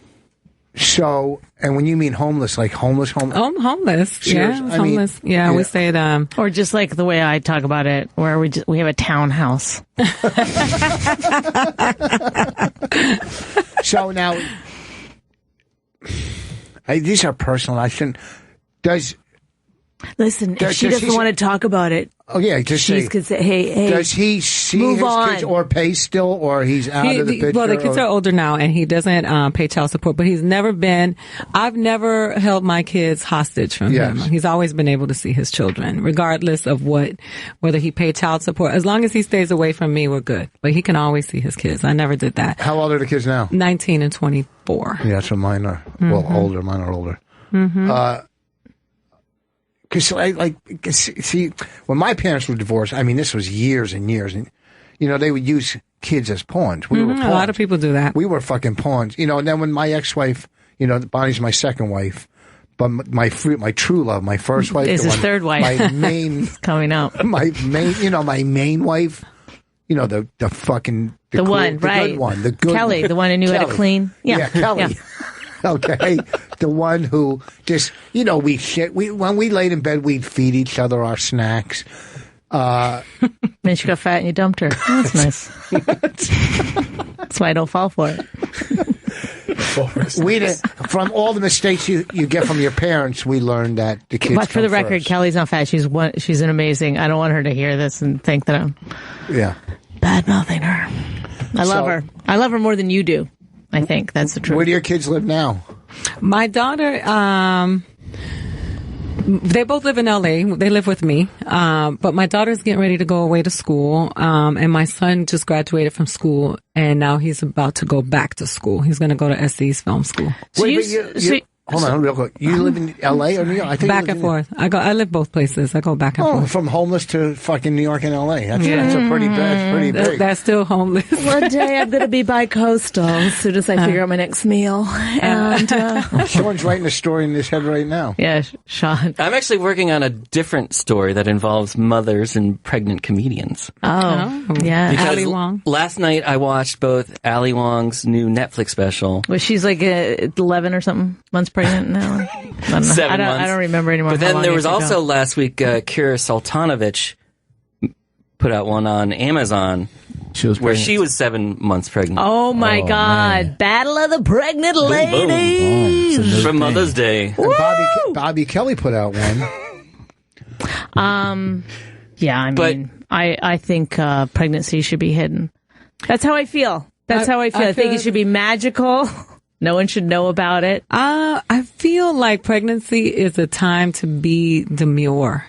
So, and when you mean homeless, like homeless? Homeless. Yeah, homeless. Yeah, we stayed, or just like the way I talk about it, where we have a townhouse. So now, these are personal. I shouldn't, listen, if she doesn't want to talk about it. Oh yeah, just she could say, "Hey, does he see his kids or pay still, or he's out of the picture?" Well, the kids are older now, and he doesn't pay child support. But he's never been. I've never held my kids hostage from him. He's always been able to see his children, regardless of whether he paid child support. As long as he stays away from me, we're good. But he can always see his kids. I never did that. How old are the kids now? 19 and 24. Yeah, that's what mine are. Mm-hmm. Well, older. Mine are older. Mm-hmm. Because, see, when my parents were divorced, I mean, this was years and years. And, they would use kids as pawns. We were pawns. A lot of people do that. We were fucking pawns. And then when my ex-wife, Bonnie's my second wife, but my true love, my first wife. Is his third wife. My main. Coming up. My main wife, the fucking. The cool, one, the right. Good one. The good Kelly, one. The one who knew how to clean. Yeah, Kelly. Yeah. Okay, the one who just, when we laid in bed, we'd feed each other our snacks. Then she got fat and you dumped her. Oh, that's nice. That's why I don't fall for it. From all the mistakes you get from your parents, we learned that the kids. But for the record, first. Kelly's not fat. She's an amazing. I don't want her to hear this and think that I'm bad mouthing her. I love her. I love her more than you do. I think that's the truth. Where do your kids live now? My daughter, they both live in LA. They live with me. But my daughter's getting ready to go away to school. And my son just graduated from school and now he's about to go back to school. He's going to go to SC's film school. Hold on, real quick. You live in L.A. or New York? I think back and forth. I live both places. I go back and forth. From homeless to fucking New York and L.A. That's a pretty big. That's still homeless. One day I'm going to be bi-coastal as soon as I figure out my next meal. And Sean's writing a story in his head right now. Yeah, Sean. I'm actually working on a different story that involves mothers and pregnant comedians. Oh, yeah. Because Ali Wong. Last night I watched both Ali Wong's new Netflix special. Well, she's like 11 or something months pregnant now. I don't know. 7 months. I don't remember anymore. But then there was also last week, Kira Sultanovich put out one on Amazon where she was 7 months pregnant. Oh my God. Man. Battle of the Pregnant Ladies. Boom, boom. From Mother's Day. And Bobby Kelly put out one. Yeah, I mean, I think pregnancy should be hidden. That's how I feel. I think it should be magical. No one should know about it. I feel like pregnancy is a time to be demure.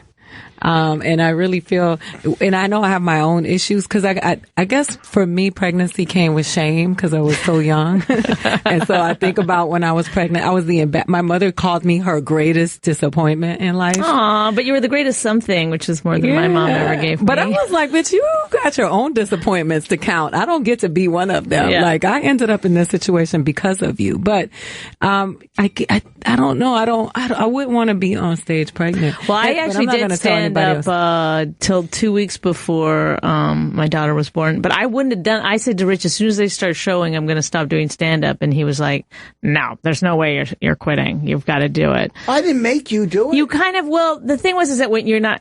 And I really feel, and I know I have my own issues because I guess for me, pregnancy came with shame because I was so young. And so I think about when I was pregnant, I was my mother called me her greatest disappointment in life. Aw, but you were the greatest something, which is more than my mom ever gave me. But I was like, bitch, you got your own disappointments to count. I don't get to be one of them. Yeah. Like I ended up in this situation because of you. But, I don't know. I wouldn't want to be on stage pregnant. Well, I actually did stand up till 2 weeks before my daughter was born. But I wouldn't have done. I said to Rich, as soon as they start showing, I'm going to stop doing stand up, and he was like, "No, there's no way you're quitting. You've got to do it." I didn't make you do it. You kind of. Well, the thing was, is that when you're not,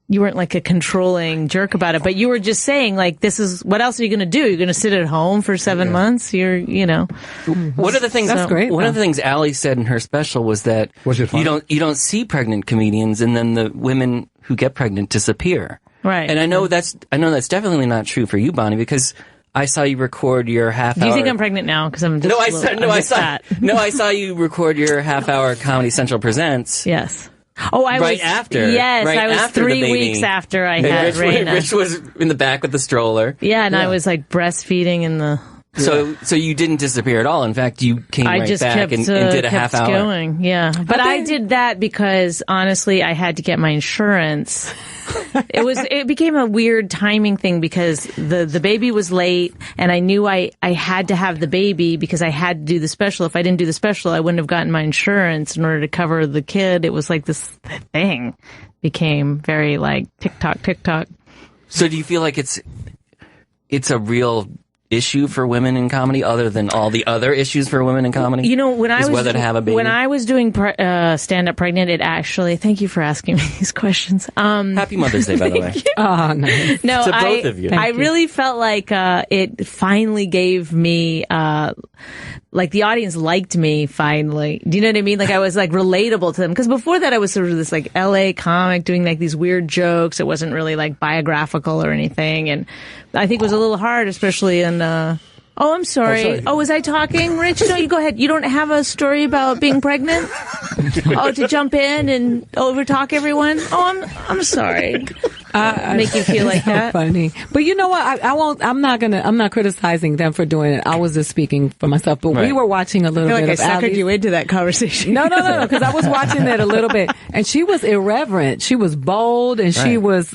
you weren't like a controlling jerk about it, but you were just saying like, this is, what else are you going to do? You're going to sit at home for 7 months? One of the things, that's great. One of the things Ali said in her special was that you don't see pregnant comedians and then the women who get pregnant disappear. Right. And I know that's definitely not true for you, Bonnie, because I saw you record your half-hour. Do you think I'm pregnant now? Because I'm just I saw you record your half-hour Comedy Central Presents. Yes. Oh, I was after. Yes, right I was after 3 weeks after I had Raina. Rich was in the back with the stroller. Yeah, and I was like breastfeeding in the. So you didn't disappear at all. In fact, you came back and did a half hour. Going, yeah. But I did that because honestly, I had to get my insurance. It became a weird timing thing because the baby was late and I knew I had to have the baby because I had to do the special. If I didn't do the special, I wouldn't have gotten my insurance in order to cover the kid. It was like this thing became very like tick-tock. So do you feel like it's a real issue for women in comedy other than all the other issues for women in comedy? You know, when I was whether to have a baby? When I was doing stand-up pregnant, it actually, thank you for asking me these questions. Happy Mother's Day, by the way. Oh, nice. No, to both of you. I really felt like it finally gave me like the audience liked me finally. Do you know what I mean? Like I was like relatable to them because before that I was sort of this like LA comic doing like these weird jokes. It wasn't really like biographical or anything, and I think it was a little hard, especially in. Oh, I'm sorry. Oh, was I talking, Rich? No, you go ahead. You don't have a story about being pregnant? To jump in and overtalk everyone? Oh, I'm sorry. Make you feel like that. Funny, but you know what? I won't. I'm not criticizing them for doing it. I was just speaking for myself. But we were watching a little bit. I suckered you into that conversation. No, because I was watching it a little bit, and she was irreverent. She was bold, and she was,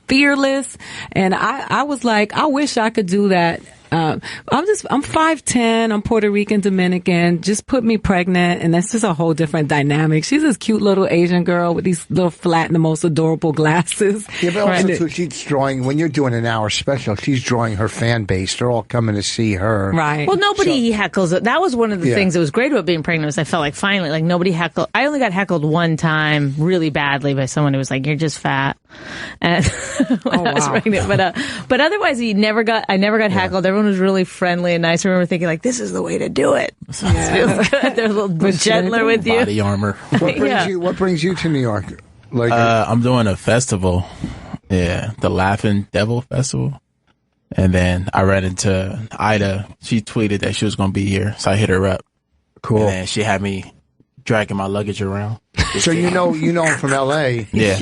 fearless. And I was like, I wish I could do that. I'm 5'10", I'm Puerto Rican, Dominican, just put me pregnant, and that's just a whole different dynamic. She's this cute little Asian girl with these little flat and the most adorable glasses. Yeah, but also too, she's drawing, when you're doing an hour special, she's drawing her fan base. They're all coming to see her. Right. Well, nobody heckles it. That was one of the things that was great about being pregnant was I felt like finally, like nobody heckled. I only got heckled one time really badly by someone who was like, "You're just fat." And when I was pregnant. But otherwise I never got heckled. Everyone everyone was really friendly and nice. I remember thinking, like, this is the way to do it. Yeah. It feels good. They're a little bit gentler with you. Body armor. What brings you to New York? Like, I'm doing a festival. Yeah, the Laughing Devil Festival. And then I ran into Ida. She tweeted that she was going to be here, so I hit her up. Cool. And then she had me dragging my luggage around. So you know him from L.A. Yeah.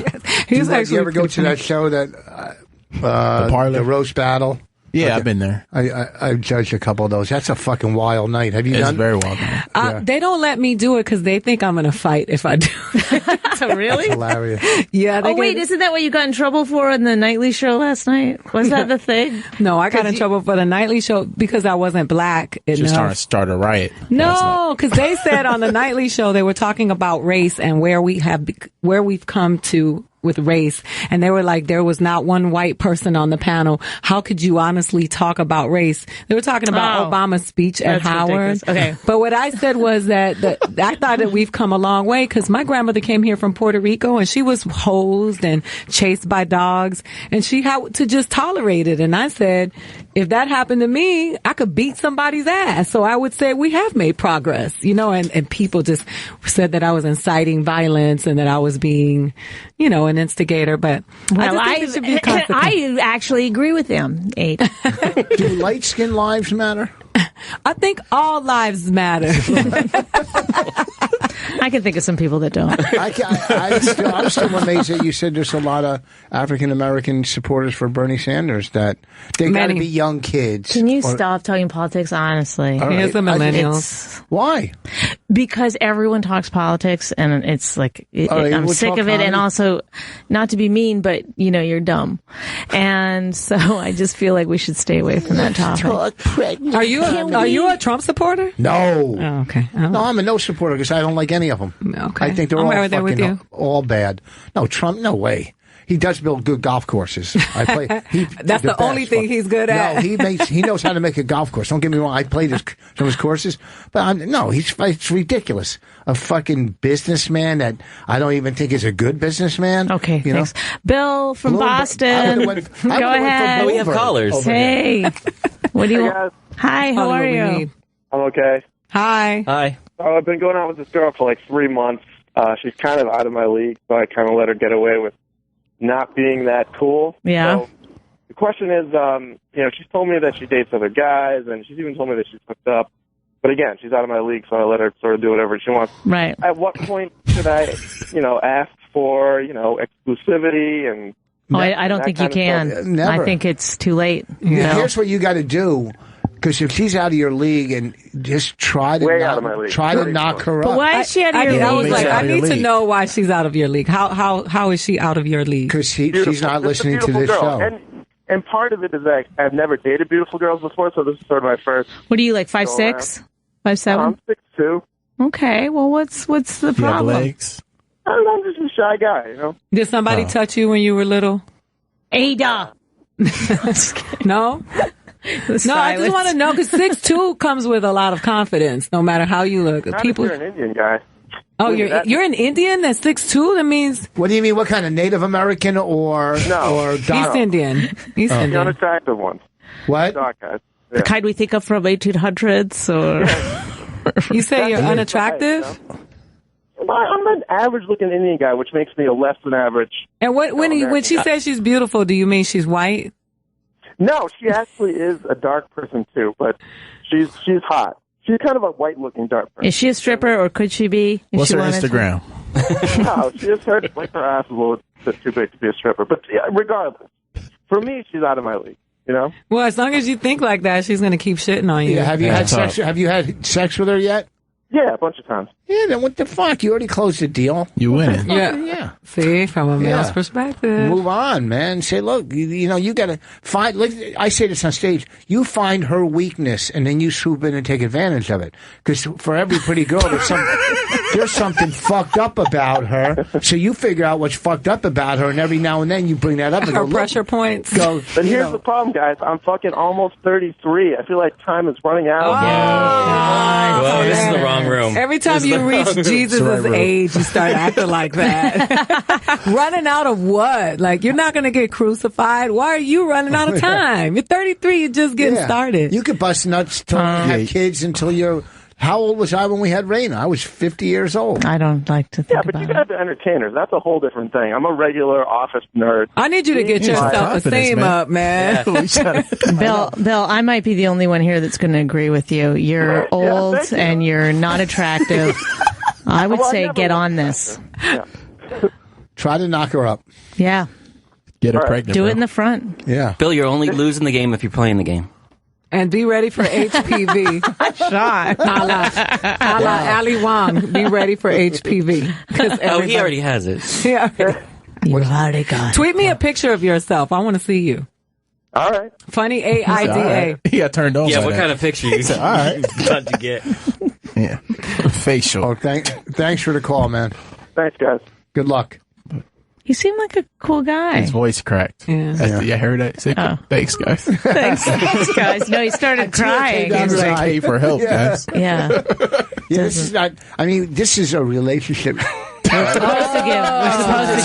You ever go to that show that the roast battle? Yeah, I've been there. I've judged a couple of those. That's a fucking wild night. Have you done? It's very wild. Yeah. They don't let me do it because they think I'm going to fight if I do. So really? That's hilarious. Yeah. Isn't that what you got in trouble for in the nightly show last night? Was that the thing? No, I got in trouble for the nightly show because I wasn't black enough. Just trying to start a riot. No, because they said on the nightly show they were talking about race and where we've come to with race, and they were like, there was not one white person on the panel. How could you honestly talk about race? They were talking about Obama's speech at Howard. Okay. But what I said was that I thought that we've come a long way because my grandmother came here from Puerto Rico and she was hosed and chased by dogs and she had to just tolerate it. And I said, if that happened to me, I could beat somebody's ass. So I would say we have made progress, and people just said that I was inciting violence and that I was being, an instigator, but I actually agree with them. 8. Do light-skinned lives matter? I think all lives matter. I can think of some people that don't. I'm still amazed that you said there's a lot of African-American supporters for Bernie Sanders, that they got to be young kids. Can you stop talking politics, honestly? Here's the millennials. Why? Because everyone talks politics, and it's like, I'm sick of it, and also, not to be mean, but, you're dumb. And so I just feel like we should stay away from that topic. Are you a Trump supporter? No. Oh, okay. No, I'm a no supporter because I don't like any of them. Okay. I think they're all bad. No, Trump, no way. He does build good golf courses. That's the only thing he's good at. No, he knows how to make a golf course. Don't get me wrong. I played some of his courses, but it's ridiculous. A fucking businessman that I don't even think is a good businessman. Okay, thanks. Bill from Boston. Go ahead. We have callers. Hey. What do you want? Hi, how are you? I'm okay. Hi. So I've been going out with this girl for like 3 months. She's kind of out of my league, so I kind of let her get away with not being that cool. Yeah. So the question is, she's told me that she dates other guys, and she's even told me that she's hooked up. But again, she's out of my league, so I let her sort of do whatever she wants. Right. At what point should I, ask for, exclusivity and... I don't think you can. Never. I think it's too late. Here's what you got to do. Because if she's out of your league, and just try to knock her up. But why is she out of your league? I was like, I need to know why she's out of your league. How is she out of your league? Because she's not listening to this show. And part of it is that I've never dated beautiful girls before, so this is sort of my first. What are you, like 5'6", 5'7"? I'm 6'2". Okay, well, what's the problem? Legs. I don't know, I'm just a shy guy, Did somebody touch you when you were little? Ada. No? No, I just want to know, because 6'2" comes with a lot of confidence, no matter how you look. Not if you're an Indian guy. Oh, you're an Indian that's 6'2"? That means... What do you mean? What kind of Native American or East Indian? East Indian. The unattractive ones. What? Dark guys. Yeah. The kind we think of from 1800s, or... You say you're unattractive? I'm an average-looking Indian guy, which makes me a less than average. And when she says she's beautiful, do you mean she's white? No, she actually is a dark person too, but she's hot. She's kind of a white-looking dark person. Is she a stripper, or could she be? What's her Instagram? No, she just heard like her ass is a little bit too big to be a stripper. But regardless, for me, she's out of my league. Well, as long as you think like that, she's going to keep shitting on you. Yeah, have you had sex? Have you had sex with her yet? Yeah, a bunch of times. Yeah, then what the fuck? You already closed the deal. You win. Yeah. See, from a male's perspective. Move on, man. Say, look, you got to find, like I say this on stage, you find her weakness and then you swoop in and take advantage of it. Because for every pretty girl, there's some... there's something fucked up about her. So you figure out what's fucked up about her, and every now and then you bring that up and her go, pressure points. Go, but here's the problem, guys. I'm fucking almost 33. I feel like time is running out. Oh, well, this is the wrong room. Every time you reach Jesus' age, you start acting like that. Running out of what? Like, you're not going to get crucified. Why are you running out of time? You're 33. You're just getting started. You could bust nuts till you have kids until you're... How old was I when we had Raina? I was 50 years old. I don't like to think but you guys are entertainers. That's a whole different thing. I'm a regular office nerd. I need you to get your self-esteem up, man. Yeah. Bill, I might be the only one here that's going to agree with you. You're old and you're not attractive. I would say get on this. Yeah. Try to knock her up. Yeah. Get her pregnant. Do it in the front. Yeah. Bill, you're only losing the game if you're playing the game. And be ready for HPV. Shot. A la Ali Wong. Be ready for HPV. Oh, he already has it. Yeah. You've already got it. Tweet me a picture of yourself. I want to see you. All right. Funny AIDA. He got turned on. Yeah, what kind of picture you all right. got to get? Yeah. Facial. Oh, thanks for the call, man. Thanks, guys. Good luck. You seem like a cool guy. His voice cracked. Yeah. I heard that. Say, thanks, guys. Thanks, guys. No, he started crying. He was like, hey, for help, guys. Yeah. This is not. I mean, this is a relationship. We're supposed to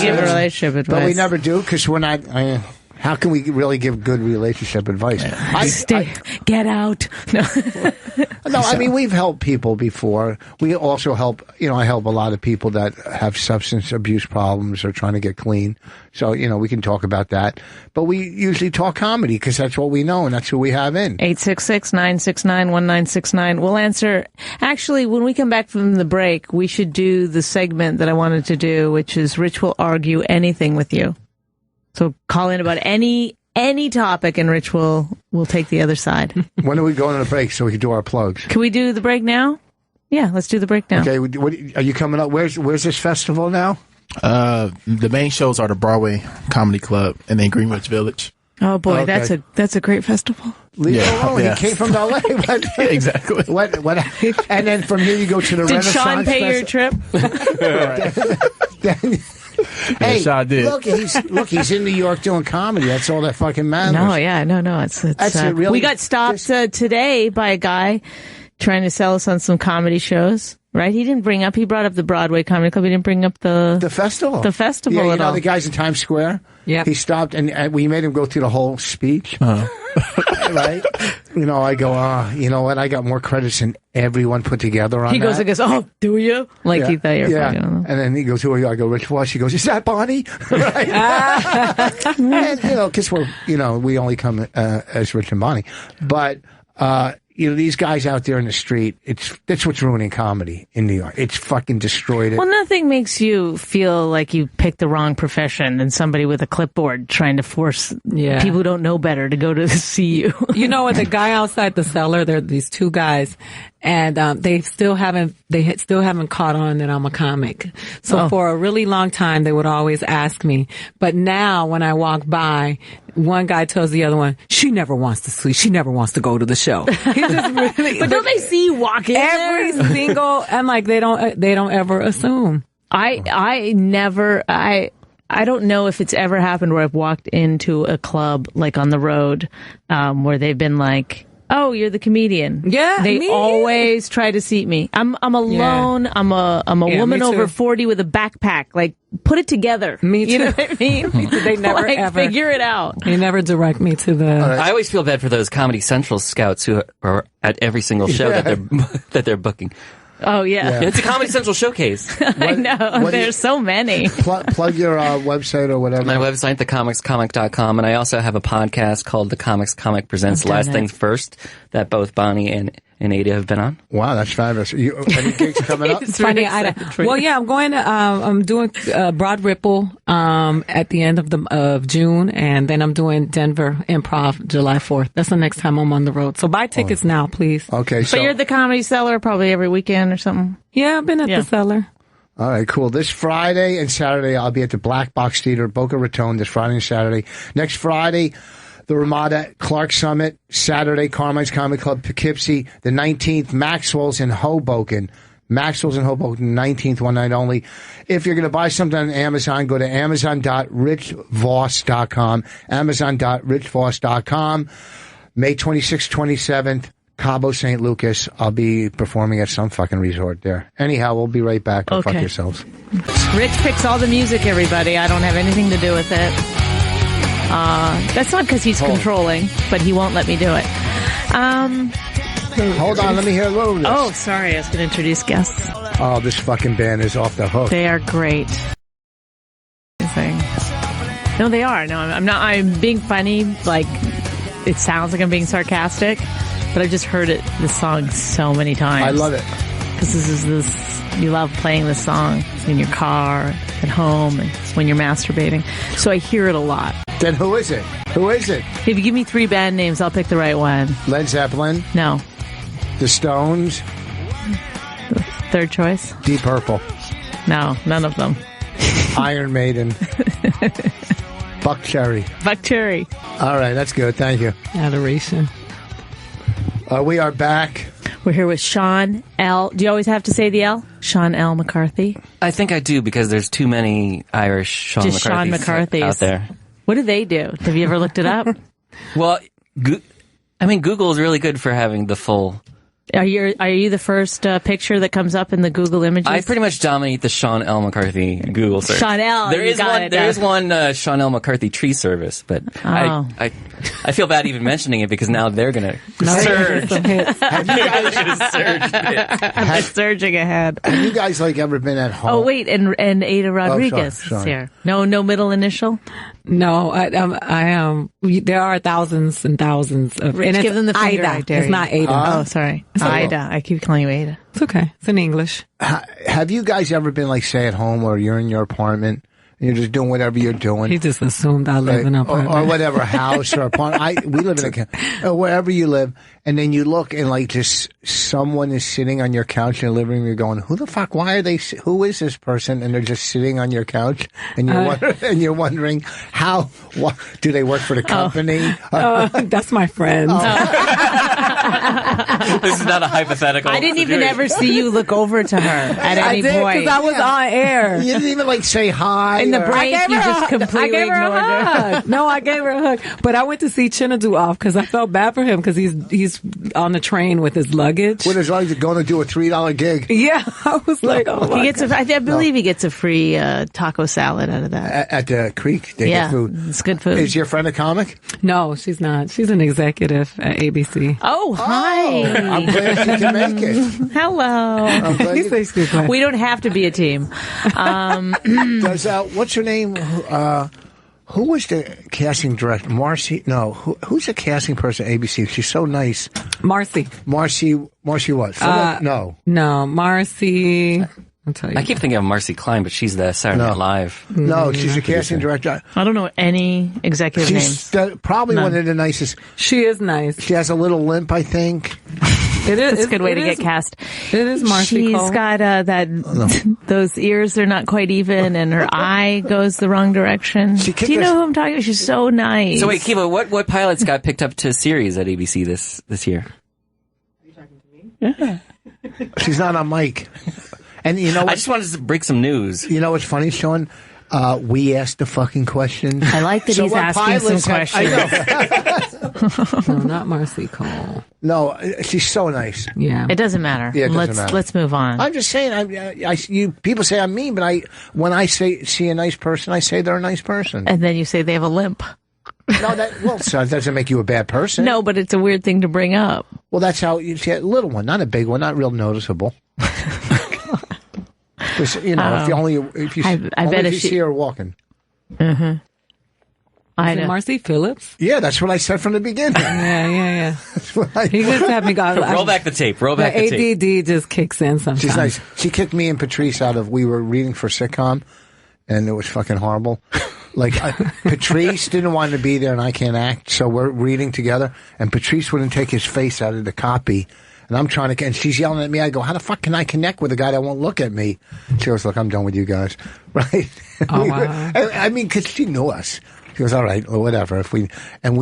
give a relationship advice. But we never do because we're not. How can we really give good relationship advice? Get out. No, I mean, we've helped people before. We also help, I help a lot of people that have substance abuse problems or trying to get clean. So, we can talk about that. But we usually talk comedy because that's what we know and that's who we have in. 866-969-1969. We'll answer. Actually, when we come back from the break, we should do the segment that I wanted to do, which is Rich will argue anything with you. So call in about any topic, and Rich will take the other side. When are we going on a break so we can do our plugs? Can we do the break now? Yeah, let's do the break now. Okay, are you coming up? Where's this festival now? The main shows are the Broadway Comedy Club and then Greenwich Village. Oh boy, okay. That's a great festival. Leave it alone. He came from LA. Exactly. What? And then from here you go to the Did Renaissance. Did Sean pay your trip? Hey, yes, I did. Look, he's in New York doing comedy. That's all that fucking matters. No. It's really, we got stopped today by a guy trying to sell us on some comedy shows. Right? He brought up the Broadway Comedy Club. He didn't bring up the festival. The festival. Yeah, at all. The guys in Times Square. Yeah. He stopped and we made him go through the whole speech. Right? I go, you know what? I got more credits than everyone put together on He goes, oh, do you? Like he thought you were funny. And then he goes, who are you? I go, Rich Voss. He goes, is that Bonnie? Right? And, because we only come as Rich and Bonnie. But, these guys out there in the street, that's what's ruining comedy in New York. It's fucking destroyed it. Well, nothing makes you feel like you picked the wrong profession than somebody with a clipboard trying to force people who don't know better to go to see you. You know what? The guy outside the cellar, there are these two guys, and they still haven't caught on that I'm a comic. So for a really long time, they would always ask me. But now, when I walk by, one guy tells the other one, she never wants to sleep. She never wants to go to the show. He's just really, but don't they see you walk in every single, and like they don't ever assume. I don't know if it's ever happened where I've walked into a club like on the road, where they've been like, oh, you're the comedian. Yeah, they always try to seat me. I'm alone. Yeah. I'm a woman over 40 with a backpack. Like, put it together. Me too. You know what I mean? They never ever figure it out. They never direct me to the. I always feel bad for those Comedy Central scouts who are at every single show that they're booking. Oh, yeah. It's a Comedy Central showcase. I know. There's so many. Plug your website or whatever. My website, thecomicscomic.com, and I also have a podcast called The Comics Comic Presents Last Things First that both Bonnie and Ada have been on. Wow, that's fabulous. Any gigs coming up? It's funny. Well, yeah, I'm going to. I'm doing Broad Ripple at the end of June, and then I'm doing Denver Improv July 4th. That's the next time I'm on the road. So buy tickets now, please. Okay, so you're at the Comedy Cellar probably every weekend or something. Yeah, I've been at the Cellar. All right, cool. This Friday and Saturday, I'll be at the Black Box Theater, Boca Raton. This Friday and Saturday. Next Friday, the Ramada Clark Summit. Saturday, Carmine's Comedy Club, Poughkeepsie. The 19th, Maxwell's in Hoboken. Maxwell's in Hoboken, 19th, one night only. If you're going to buy something on Amazon, go to amazon.richvoss.com, amazon.richvoss.com. May 26th, 27th, Cabo St. Lucas. I'll be performing at some fucking resort there. Anyhow, we'll be right back. Go fuck yourselves. Rich picks all the music, everybody. I don't have anything to do with it. That's not because he's controlling, but he won't let me do it. Hold on, let me hear a little of this. Oh, sorry, I was going to introduce guests. Oh, this fucking band is off the hook. They are great. No, they are. No, I'm not. I'm being funny. Like, it sounds like I'm being sarcastic, but I just heard this song so many times. I love it. Because you love playing this song in your car, at home, and when you're masturbating. So I hear it a lot. Then who is it? Who is it? If you give me 3 band names, I'll pick the right one. Led Zeppelin? No. The Stones? Third choice? Deep Purple? No, none of them. Iron Maiden? Buck Cherry? Buck Cherry. All right, that's good. Thank you. Adoration. We are back. We're here with Sean L. Do you always have to say the L? Sean L. McCarthy? I think I do because there's too many Irish Sean McCarthys out there. What do they do? Have you ever looked it up? Well, Google is really good for having the full. Are you the first picture that comes up in the Google images? I pretty much dominate the Sean L. McCarthy Google search. Sean L. There is one Sean L. McCarthy tree service, but I feel bad even mentioning it because now they're gonna surge. Have you guys I'm surging ahead. Have you guys ever been at home? Oh wait, and Ada Rodriguez is here. No middle initial. No, I am. There are thousands and thousands of. Rich, and give them the finger. Ida. It's not Ada. Oh, sorry. It's Ida. I keep calling you Ada. It's okay. It's in English. Have you guys ever been say at home or you're in your apartment and you're just doing whatever you're doing? He just assumed I live in an apartment or whatever house or apartment. We live in wherever you live, and then you look and just someone is sitting on your couch in the living room. You're going, who the fuck? Why are they? Who is this person? And they're just sitting on your couch, and you're wondering how. What, do they work for the company? That's my friend. This is not a hypothetical. I didn't even ever see you look over to her at any point. I did because I was on air. You didn't even say hi. In the break, you just completely ignored her. No, I gave her a hug. But I went to see Chinadu off because I felt bad for him because he's on the train with his luggage. With his luggage, going to do a $3 gig. Yeah, I was like, oh my God. I believe he gets a free taco salad out of that. At the Creek, they get food. It's good food. Is your friend a comic? No, she's not. She's an executive at ABC. Oh, hi. I'm glad she can make it. Hello. We don't have to be a team. Does what's her name? Who was the casting director? Marcy? No. Who's the casting person at ABC? She's so nice. Marcy what? No, Marcy. I'll tell you. I keep thinking of Marcy Klein, but she's the Saturday Night Live. No, she's a casting director. I don't know any executive names. She's probably one of the nicest. She is nice. She has a little limp, I think. It's a good way to get cast. It is Marcy Cole. She's got those ears are not quite even, and her eye goes the wrong direction. Do you know who I'm talking about? She's so nice. So wait, Kiva, what pilots got picked up to series at ABC this year? Are you talking to me? Yeah. She's not on mic. And you know what? I just wanted to break some news. You know what's funny, Sean? We asked the fucking question. I like that he's asking some questions. No, not Marcy Cole. No, she's so nice. Yeah. It doesn't matter. Yeah, matter. Let's move on. I'm just saying, people say I'm mean, but when I see a nice person, I say they're a nice person. And then you say they have a limp. No, so it doesn't make you a bad person. No, but it's a weird thing to bring up. Well, that's how you see a little one, not a big one, not real noticeable. If you see her walking. Mm-hmm. Is it Marcy Phillips? Yeah, that's what I said from the beginning. Yeah. He just had me go. Roll back the tape. The ADD just kicks in sometimes. She's nice. She kicked me and Patrice out of. We were reading for sitcom, and it was fucking horrible. Patrice didn't want to be there, and I can't act, so we're reading together, and Patrice wouldn't take his face out of the copy. And I'm trying to, and she's yelling at me. I go, how the fuck can I connect with a guy that won't look at me? She goes, look, I'm done with you guys. Right? Oh, wow. I mean, because she knew us. He goes, all right, or whatever. We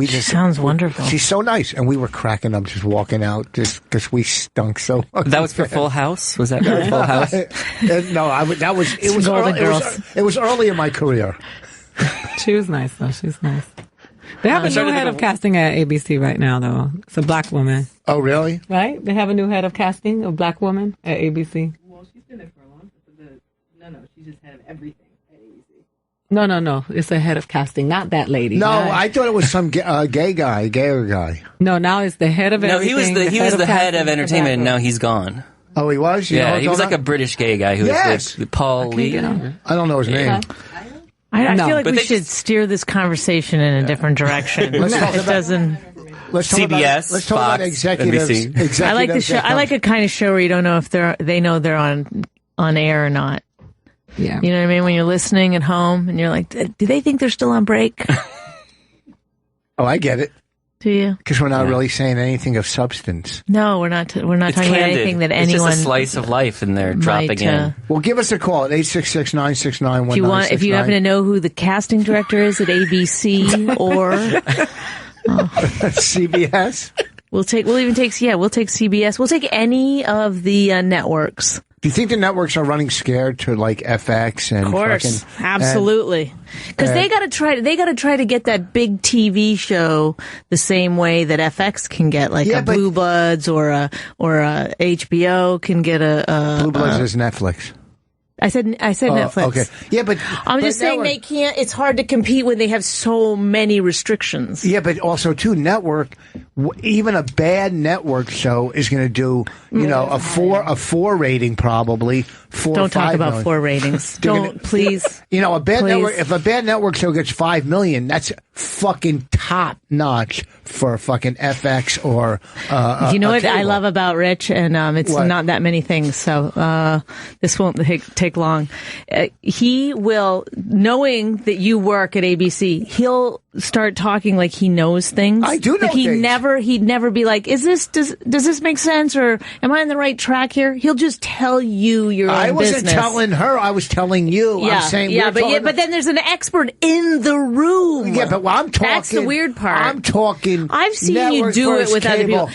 just sounds wonderful. She's so nice, and we were cracking up just walking out just because we stunk so much. That was for Full House. Was that for Full House? No, it was early in my career. She was nice though. She's nice. They have a new head of casting at ABC right now, though. It's a black woman. Oh, really? Right? They have a new head of casting, a black woman at ABC. Well, she's been there for a long time. No, she's just head of everything at ABC. No. It's a head of casting, not that lady. No, I thought it was some gayer guy. No, now it's the head of everything. No, he was the head of entertainment, and now he's gone. Oh, he was? Yeah, he was like a British gay guy who was with Paul Lee. I don't know his name. I feel like we should steer this conversation in a different direction. Let's talk CBS, about executives. NBC. I like the show. I like a kind of show where you don't know if they know they're on air or not. Yeah, you know what I mean. When you're listening at home and you're like, do they think they're still on break? Oh, I get it. Do you? Because we're not really saying anything of substance. No, we're not. We're not talking about anything that anyone. It's just a slice of life, and they're dropping in. Well, give us a call at 866-969-1969. If you happen to know who the casting director is at ABC or CBS, we'll take CBS. We'll take any of the networks. Do you think the networks are running scared to like FX and? Of course, absolutely, because they got to try to get that big TV show the same way that FX can get, like a Blue Bloods or a HBO can get a Blue Bloods is Netflix. I said Netflix. Okay. Yeah, but I'm just saying they can't. It's hard to compete when they have so many restrictions. Yeah, but also too, network. Even a bad network show is going to do, a 4 rating probably. 4 Don't talk about million. 4 ratings. Don't please. A bad network. If a bad network show gets 5 million, that's fucking top notch for fucking FX or. You know what I love about Rich, and it's not that many things, so this won't take long. He will, knowing that you work at ABC, he'll start talking like he knows things. I do know things. He'd never be like, does this make sense, or am I on the right track here? He'll just tell you your own business. I wasn't telling her, I was telling you. Yeah, I'm saying but then there's an expert in the room. Yeah, but I'm talking. That's the weird part. I'm talking. I've seen you do it with other people.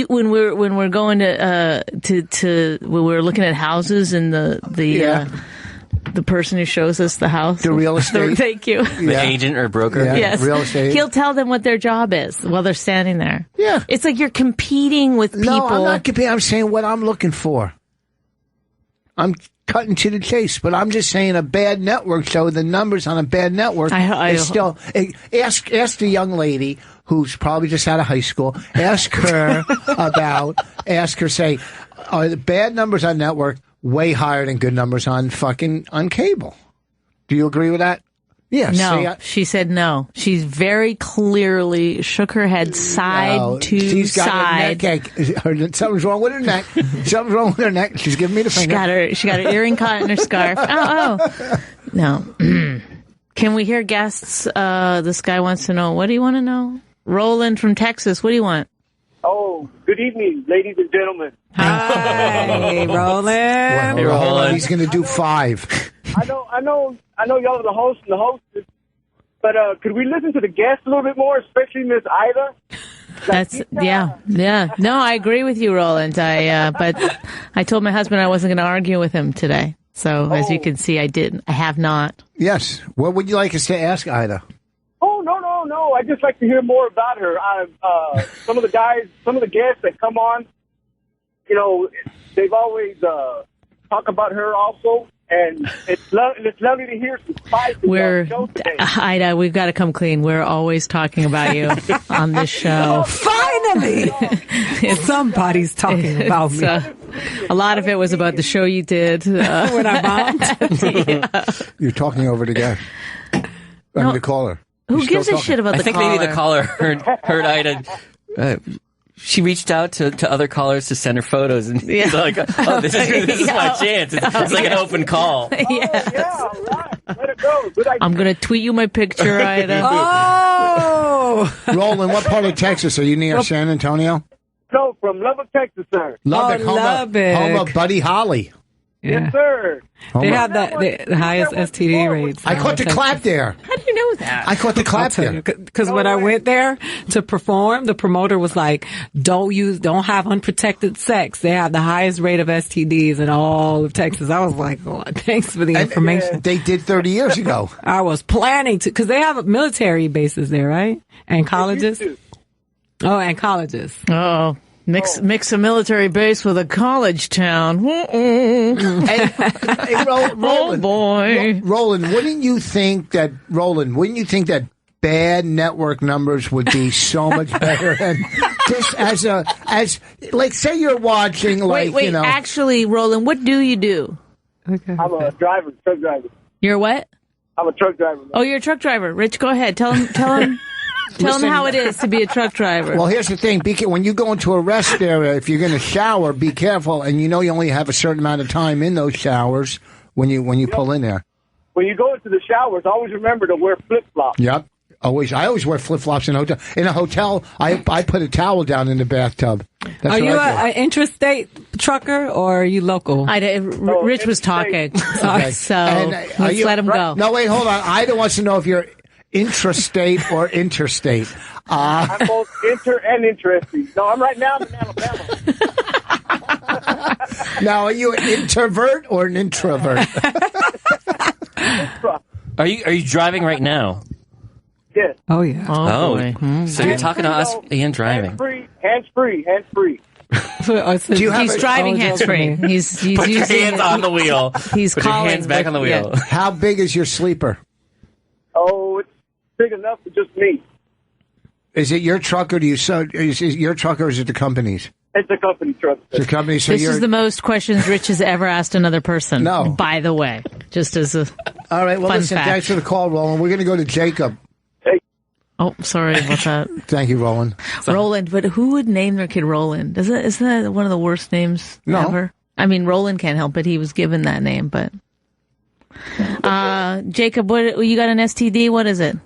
When we're going to when we're looking at houses and the person who shows us the house. The real estate. Thank you. The agent or broker. Yeah. Yes. Real estate. He'll tell them what their job is while they're standing there. Yeah. It's like you're competing with people. No, I'm not competing. I'm saying what I'm looking for. I'm cutting to the chase, but I'm just saying a bad network show, the numbers on a bad network is still... Ask the young lady who's probably just out of high school. Ask her say, are the bad numbers on network way higher than good numbers on cable? Do you agree with that? Yes. No, she said no. She's very clearly shook her head side to she's got side. Something's wrong with her neck. Something's wrong with her neck. She's giving me the finger. She got her earring caught in her scarf. Oh. No. Can we hear guests? This guy wants to know. What do you want to know? Roland from Texas. What do you want? Oh, good evening, ladies and gentlemen. Hi, Roland. Hey, Roland. He's going to do 5. I know y'all are the host and the hostess, but could we listen to the guests a little bit more, especially Miss Ida? Yeah. No, I agree with you, Roland. But I told my husband I wasn't going to argue with him today. So as you can see, I have not. Yes. What would you like us to ask Ida? Oh, no. I'd just like to hear more about her. Some of the guests that come on, they've always talk about her also. And it's lovely to hear some spicy on the show today. Ida, we've got to come clean. We're always talking about you on this show. Finally! Somebody's talking about me. A lot of it was about the show you did. When I bombed? Yeah. You're talking over the guy. The caller. Who gives a shit about the caller? I think maybe the caller heard Ida. She reached out to other callers to send her photos, and he's like, "Oh, this is my chance." It's like an open call. Yes. Right. Let it go. Good idea. I'm gonna tweet you my picture, Ida. Roland, what part of Texas are you near? San Antonio? No, from Lubbock, Texas, sir. Lubbock, home of Buddy Holly. Yeah. Yes, sir. They have the highest STD rates. I caught the clap there. How do you know do that? I caught the clap there. Because when I went there to perform, the promoter was like, don't have unprotected sex. They have the highest rate of STDs in all of Texas. I was like, oh, thanks for the information. They did 30 years ago. I was planning to, because they have military bases there, right? And colleges. Oh, and colleges. Oh. Mix a military base with a college town. Hey, Roland, oh boy, Roland, wouldn't you think that bad network numbers would be so much better? And just as like, say you're watching, like, wait, actually, Roland, what do you do? Okay. I'm a truck driver. You're what? I'm a truck driver. Oh, you're a truck driver. Rich, go ahead. Tell him. Tell them how it is to be a truck driver. Well, here's the thing. When you go into a rest area, if you're going to shower, be careful. And you only have a certain amount of time in those showers when you pull in there. When you go into the showers, always remember to wear flip-flops. Yep. I always wear flip-flops in a hotel. In a hotel, I put a towel down in the bathtub. Are you an interstate trucker or are you local? Rich was talking. Okay. So let's let him go. No, wait, hold on. Ida wants to know if you're intrastate or interstate. I'm both inter and interesting. No, I'm right now in Alabama. Now, are you an introvert or an introvert? Are you driving right now? Yes. Oh, yeah. Oh, so you're talking to us and driving. Hands free. He's driving hands-free. He's Put your hands on the wheel. He's Put calling. your hands back on the wheel. Yeah. How big is your sleeper? Oh, it's big enough for just me. Is it your truck or is it your truck or is it the company's? It's a company truck. It's a company. So this is the most questions Rich has ever asked another person. No. By the way, just as a all right. Well, listen. fact. Thanks for the call, Roland. We're going to go to Jacob. Hey. Oh, sorry about that. Thank you, Roland. Roland, but who would name their kid Roland? Isn't that one of the worst names ever? I mean, Roland can't help it. He was given that name, but Jacob, what you got an STD? What is it?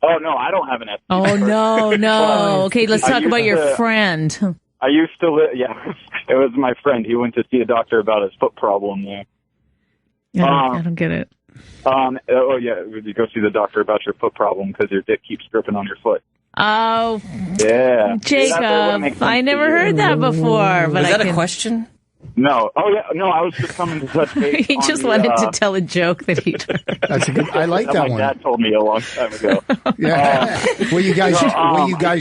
Oh no, I don't have an STD. Oh no. Okay, let's talk about your friend. I used to live. Yeah, it was my friend. He went to see a doctor about his foot problem there. I don't get it. Oh yeah, you go see the doctor about your foot problem because your dick keeps dripping on your foot. Oh, yeah, Jacob, I never heard that before. But is that a question? No. Oh yeah. No, I was just coming to touch base. He just wanted to tell a joke that he'd heard. That's a good. I like that one. My dad told me a long time ago. Yeah. Were you guys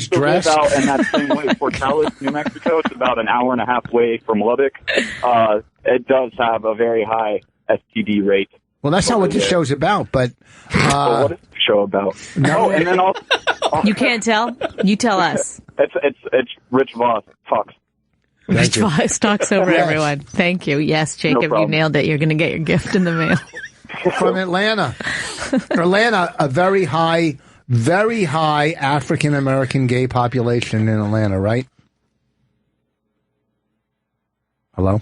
dressed? And that's in Fort Talis, New Mexico. It's about an hour and a half away from Lubbock. It does have a very high STD rate. Well, that's not what this show's about, but... what is the show about? No, and then also... You can't tell? You tell us. It's Rich Vos talks. Rich Vos talks over everyone. Thank you. Yes, Jacob, you nailed it. You're going to get your gift in the mail. From Atlanta. Atlanta, a very high African-American gay population in Atlanta, right? Hello?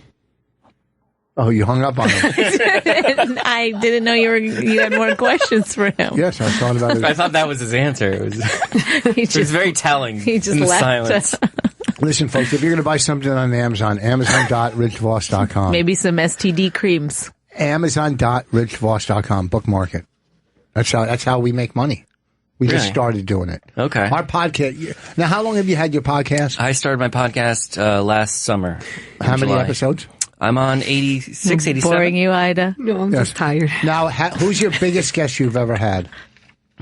Oh, you hung up on him. I didn't know you had more questions for him. Yes, I thought about it. I thought that was his answer. It was very telling. He just in the left. silence. Listen, folks, if you're going to buy something on Amazon, amazon.richvoss.com. Maybe some STD creams. Amazon.richvoss.com. Bookmark it. That's how we make money. We just started doing it. Okay. Our podcast. Now, how long have you had your podcast? I started my podcast last summer. How many episodes? I'm on 86, 87. Boring you, Ida? No, I'm just tired. Now, who's your biggest guest you've ever had?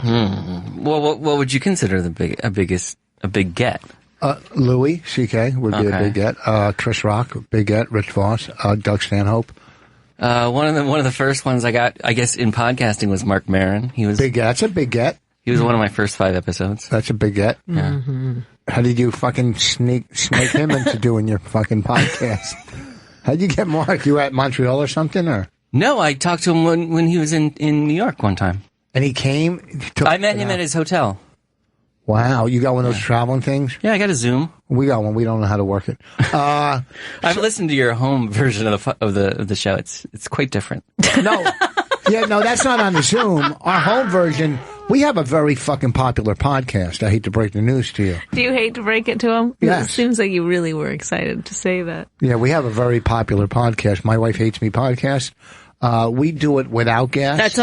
Well, what would you consider a big get? Louis C.K. would be a big get. Chris Rock, big get. Rich Voss, Doug Stanhope. One of the first ones I got, I guess, in podcasting was Mark Maron. He was big get. That's a big get. He was one of my first 5 episodes. That's a big get. Yeah. Mm-hmm. How did you fucking snake him into doing your fucking podcast? How'd you get Mark? You were at Montreal or something, or? No, I talked to him when he was in New York one time. And he came? I met him at his hotel. Wow, you got one of those traveling things? Yeah, I got a Zoom. We got one. We don't know how to work it. I've listened to your home version of the show. It's quite different. No, that's not on the Zoom. Our home version. We have a very fucking popular podcast. I hate to break the news to you. Do you hate to break it to him? Yes. It seems like you really were excited to say that. Yeah, we have a very popular podcast. My Wife Hates Me podcast. We do it without gas. That's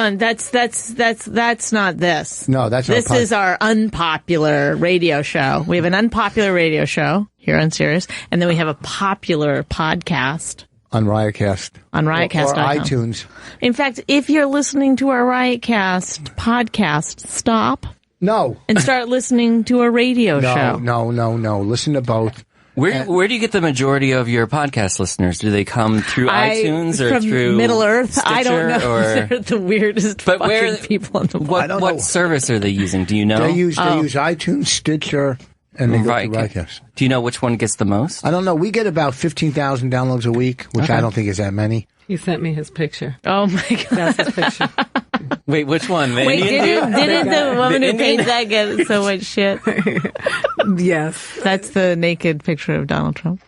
not this. No, that's this is our unpopular radio show. We have an unpopular radio show here on Sirius, and then we have a popular podcast on Riotcast. On Riotcast. Or iTunes. In fact, if you're listening to our Riotcast podcast, stop. No. And start listening to a radio show. No. Listen to both. Where do you get the majority of your podcast listeners? Do they come through iTunes or from through Middle Earth? Stitcher, I don't know. Or... They're the weirdest fucking people in the world. What service are they using? Do you know? They use iTunes, Stitcher, and they go to Riotcast. Do you know which one gets the most? I don't know. We get about 15,000 downloads a week, which I don't think is that many. He sent me his picture. Oh my God. That's his picture. Wait, which one? Wait, didn't the woman who paid that get so much shit? Yes. That's the naked picture of Donald Trump.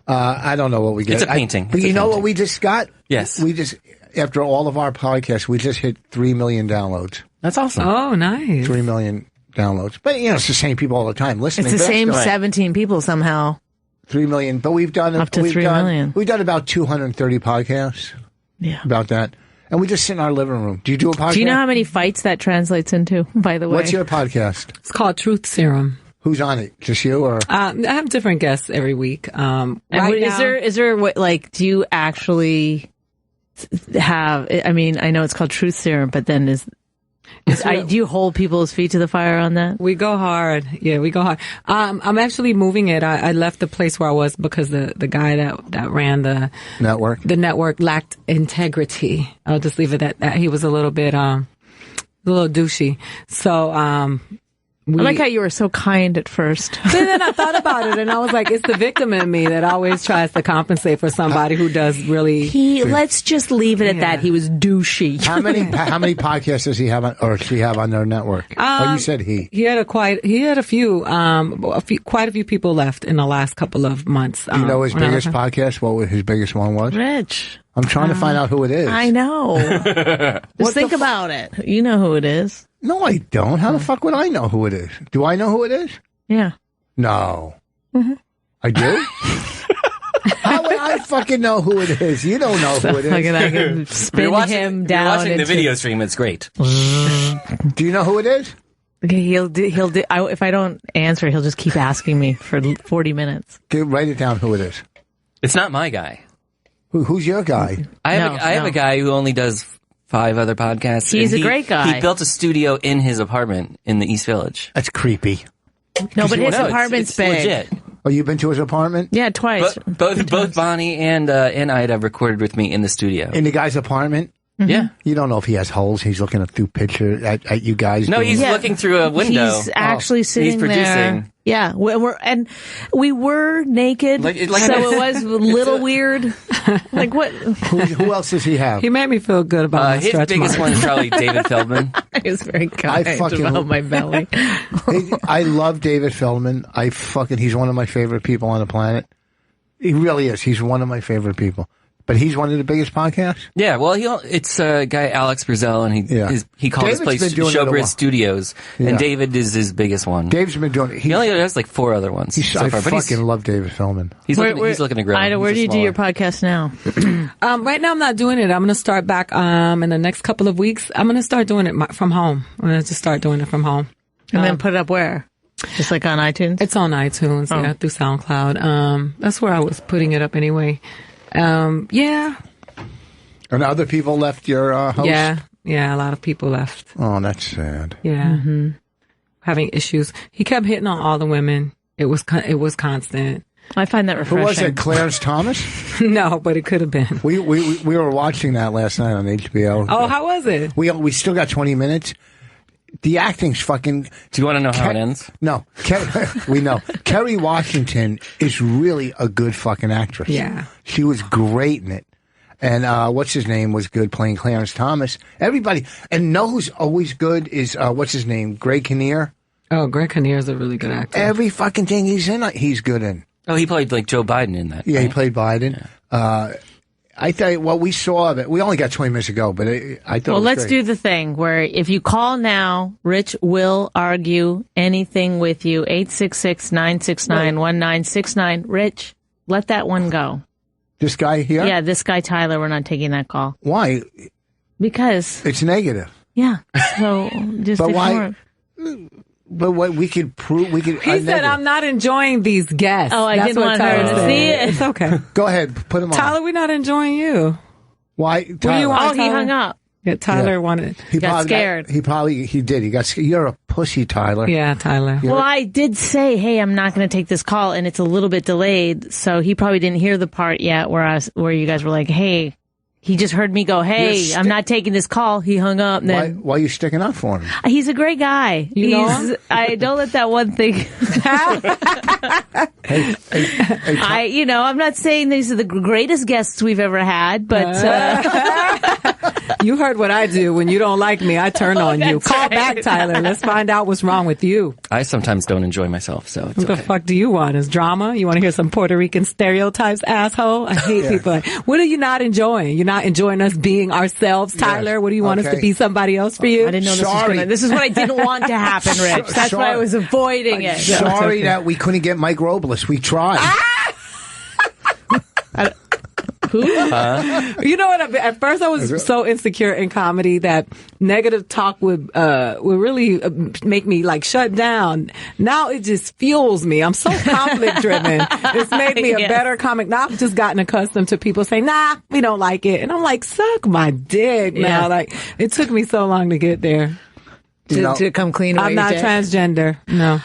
I don't know what we get. It's a painting. But you know what we just got? Yes. We just, after all of our podcasts, we just hit 3 million downloads. That's awesome. Oh, nice. 3 million downloads. But, it's the same people all the time listening. It's the same 17 people somehow. 3 million. But we've done up to 3 million. We've done about 230 podcasts. Yeah. About that. And we just sit in our living room. Do you do a podcast? Do you know how many fights that translates into, by the way? What's your podcast? It's called Truth Serum. Who's on it? Just you or? I have different guests every week. Is there what, like, do you actually have, I mean, I know it's called Truth Serum, but then do you hold people's feet to the fire on that? We go hard. Yeah, we go hard. I'm actually moving it. I left the place where I was because the guy that ran the network lacked integrity. I'll just leave it at that. He was a little bit, a little douchey. So, I like how you were so kind at first. Then I thought about it and I was like, it's the victim in me that always tries to compensate for somebody who does really. Let's just leave it at that. He was douchey. How many podcasts does he have or she have on their network? You said he. He had quite a few people left in the last couple of months. Do you know his biggest podcast? What his biggest one was? Rich. I'm trying to find out who it is. I know. Just think about it. You know who it is. No, I don't. How the fuck would I know who it is? Do I know who it is? Yeah. No. Mm-hmm. I do? How would I fucking know who it is? You don't know who it is. I can spin him down. You're watching the video stream. It's great. Do you know who it is? Okay, he'll do. If I don't answer, he'll just keep asking me for 40 minutes. Okay, write it down who it is. It's not my guy. Who's your guy? I have a guy who only does 5 other podcasts. He's a great guy. He built a studio in his apartment in the East Village. That's creepy. No, but his apartment's it's big. Legit. Oh, you've been to his apartment? Yeah, twice. Both Bonnie and Ida have recorded with me in the studio. In the guy's apartment? Mm-hmm. Yeah. You don't know if he has holes. He's looking through pictures at you guys. No, he's looking through a window. He's actually sitting he's producing. there. Yeah, we were naked, so it was a little weird. Like what? Who else does he have? He made me feel good about my his stretch biggest one is probably David Feldman. He was very kind about my belly. I love David Feldman. He's one of my favorite people on the planet. He really is. He's one of my favorite people. But he's one of the biggest podcasts? Yeah, well, it's a guy, Alex Brazell, and he calls his place Showbiz Studios, and David is his biggest one. Dave's been doing it. He only has like 4 other ones so far. I fucking love David Feldman. He's looking to grow. Ida, where do you do your podcast now? Right now I'm not doing it. I'm going to start back in the next couple of weeks. I'm going to start doing it from home. I'm going to just start doing it from home. And then put it up where? Just like on iTunes? It's on iTunes, through SoundCloud. That's where I was putting it up anyway. Yeah. And other people left your house? Yeah, a lot of people left. Oh, that's sad. Yeah. Mm-hmm. Having issues. He kept hitting on all the women. It was constant. I find that refreshing. Who was it, Clarence Thomas? No, but it could have been. We were watching that last night on HBO. Oh, how was it? We still got 20 minutes. The acting's fucking... Do you want to know how it ends? No. We know. Kerry Washington is really a good fucking actress. Yeah. She was great in it. And what's his name was good playing Clarence Thomas. Everybody. And know who's always good is, what's his name? Greg Kinnear? Oh, Greg Kinnear is a really good actor. Every fucking thing he's in, he's good in. Oh, he played like Joe Biden in that. Yeah, right? he played Biden. Yeah. I tell you, what we saw of it, we only got 20 minutes to go, but I thought. Well, let's do the thing where if you call now, Rich will argue anything with you. 866-969-1969. Rich, let that one go. This guy here? Yeah, this guy, Tyler, we're not taking that call. Why? Because. It's negative. Yeah. So just but ignore why? But what we could prove, we could. He said, "I'm not enjoying these guests." Oh, I didn't want her to see it. It's okay. Go ahead, put him on. Tyler, we're not enjoying you. Why? Tyler? Oh, he hung up. Yeah, Tyler wanted. He got scared. He did. He got scared. You're a pussy, Tyler. Yeah, Tyler. Well, I did say, hey, I'm not going to take this call, and it's a little bit delayed, so he probably didn't hear the part yet where you guys were like, hey. He just heard me go, hey, I'm not taking this call. He hung up. And then, why are you sticking up for him? He's a great guy. You know him? I don't let that one thing. I'm not saying these are the greatest guests we've ever had, but. You heard what I do. When you don't like me, I turn on you. Call back, Tyler. Let's find out what's wrong with you. I sometimes don't enjoy myself, so it's What the fuck do you want? Is drama? You want to hear some Puerto Rican stereotypes, asshole? I hate people. What are you not enjoying? You're not enjoying us being ourselves, Tyler? Yes. What do you want us to be, somebody else for you? I didn't know this is what I didn't want to happen, Rich. That's why I was avoiding it. Sorry that we couldn't get Mike Robles. We tried. Who? You know what? At first, I was so insecure in comedy that negative talk would really make me like shut down. Now it just fuels me. I'm so conflict driven. It's made me a better comic. Now I've just gotten accustomed to people saying, "Nah, we don't like it," and I'm like, "Suck my dick." Now, like it took me so long to get there. To come clean. I'm not transgender. No.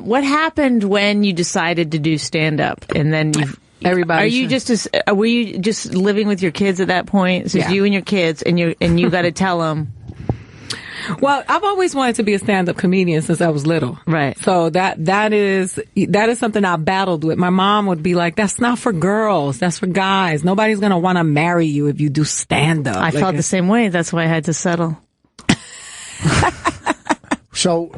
What happened when you decided to do stand up, and then you? Everybody. Were you just living with your kids at that point? So it's you and your kids, and you got to tell them. Well, I've always wanted to be a stand-up comedian since I was little. Right. So that is something I battled with. My mom would be like, "That's not for girls. That's for guys. Nobody's gonna want to marry you if you do stand-up." I felt the same way. That's why I had to settle. So,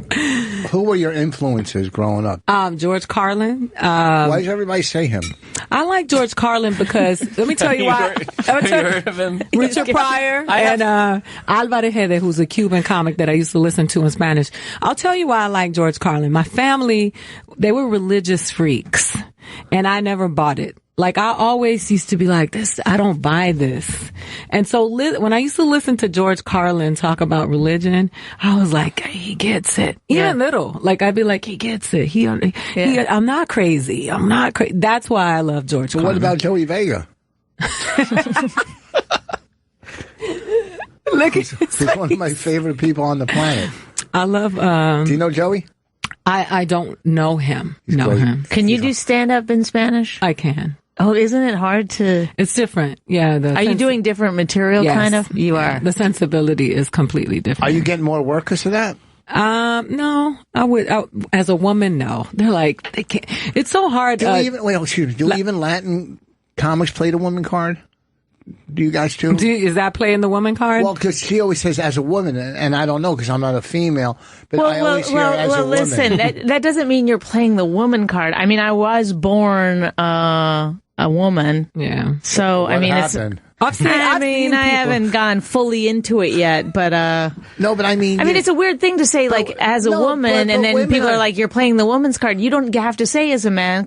who were your influences growing up? George Carlin. Why does everybody say him? I like George Carlin because, let me tell you why. Have you heard of him? Richard Pryor and Álvarez Gede, who's a Cuban comic that I used to listen to in Spanish. I'll tell you why I like George Carlin. My family, they were religious freaks, and I never bought it. Like, I always used to be like, I don't buy this. And so when I used to listen to George Carlin talk about religion, I was like, he gets it. Even little. Like, I'd be like, he gets it. I'm not crazy. I'm not crazy. That's why I love George Carlin. What about Joey Vega? Look, he's one of my favorite people on the planet. I love, do you know Joey? I don't know him. Can you do stand up in Spanish? I can. Oh, isn't it hard to? It's different. Yeah. Are you doing different material? Yes. Kind of. You are. The sensibility is completely different. Are you getting more work because of that? No. As a woman, no. They're like, they can't. It's so hard. Do even Latin comics play the woman card? Do you guys too? Is that playing the woman card? Well, because she always says as a woman, and I don't know because I'm not a female, but I always hear as a woman. Well, listen, that doesn't mean you're playing the woman card. I mean, I was born a woman. Yeah. So, what happened? I haven't gone fully into it yet, but no, but I mean, it's a weird thing to say, like, as a woman, and then people are like, you're playing the woman's card. You don't have to say as a man,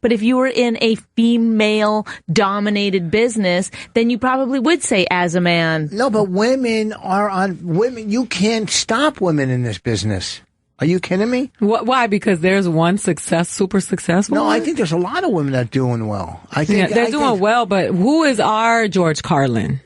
but if you were in a female-dominated business, then you probably would say as a man. No, but women. You can't stop women in this business. Are you kidding me? Why? Because there's one super successful. No, I think there's a lot of women that are doing well. I think they're doing well, but who is our George Carlin?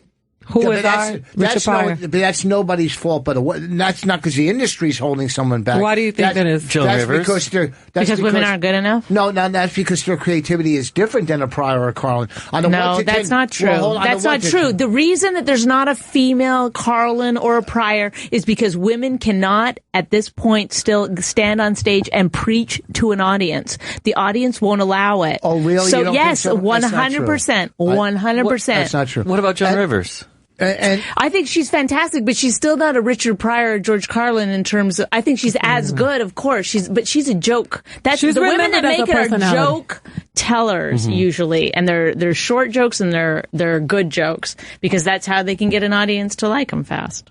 Who is our Richard Pryor? That's nobody's fault, but that's not because the industry's holding someone back. Why do you think that is? Joan Rivers? Because women aren't good enough? No, that's because their creativity is different than a Pryor or Carlin. No, that's not true. That's not true. The reason that there's not a female Carlin or a Pryor is because women cannot, at this point, still stand on stage and preach to an audience. The audience won't allow it. Oh, really? So, yes, 100%. 100%. That's not true. What about Joan Rivers? And I think she's fantastic, but she's still not a Richard Pryor or George Carlin in terms of. I think she's as good, of course. But she's a joke. That's the women that make it are joke tellers usually, and they're short jokes and they're good jokes because that's how they can get an audience to like them fast.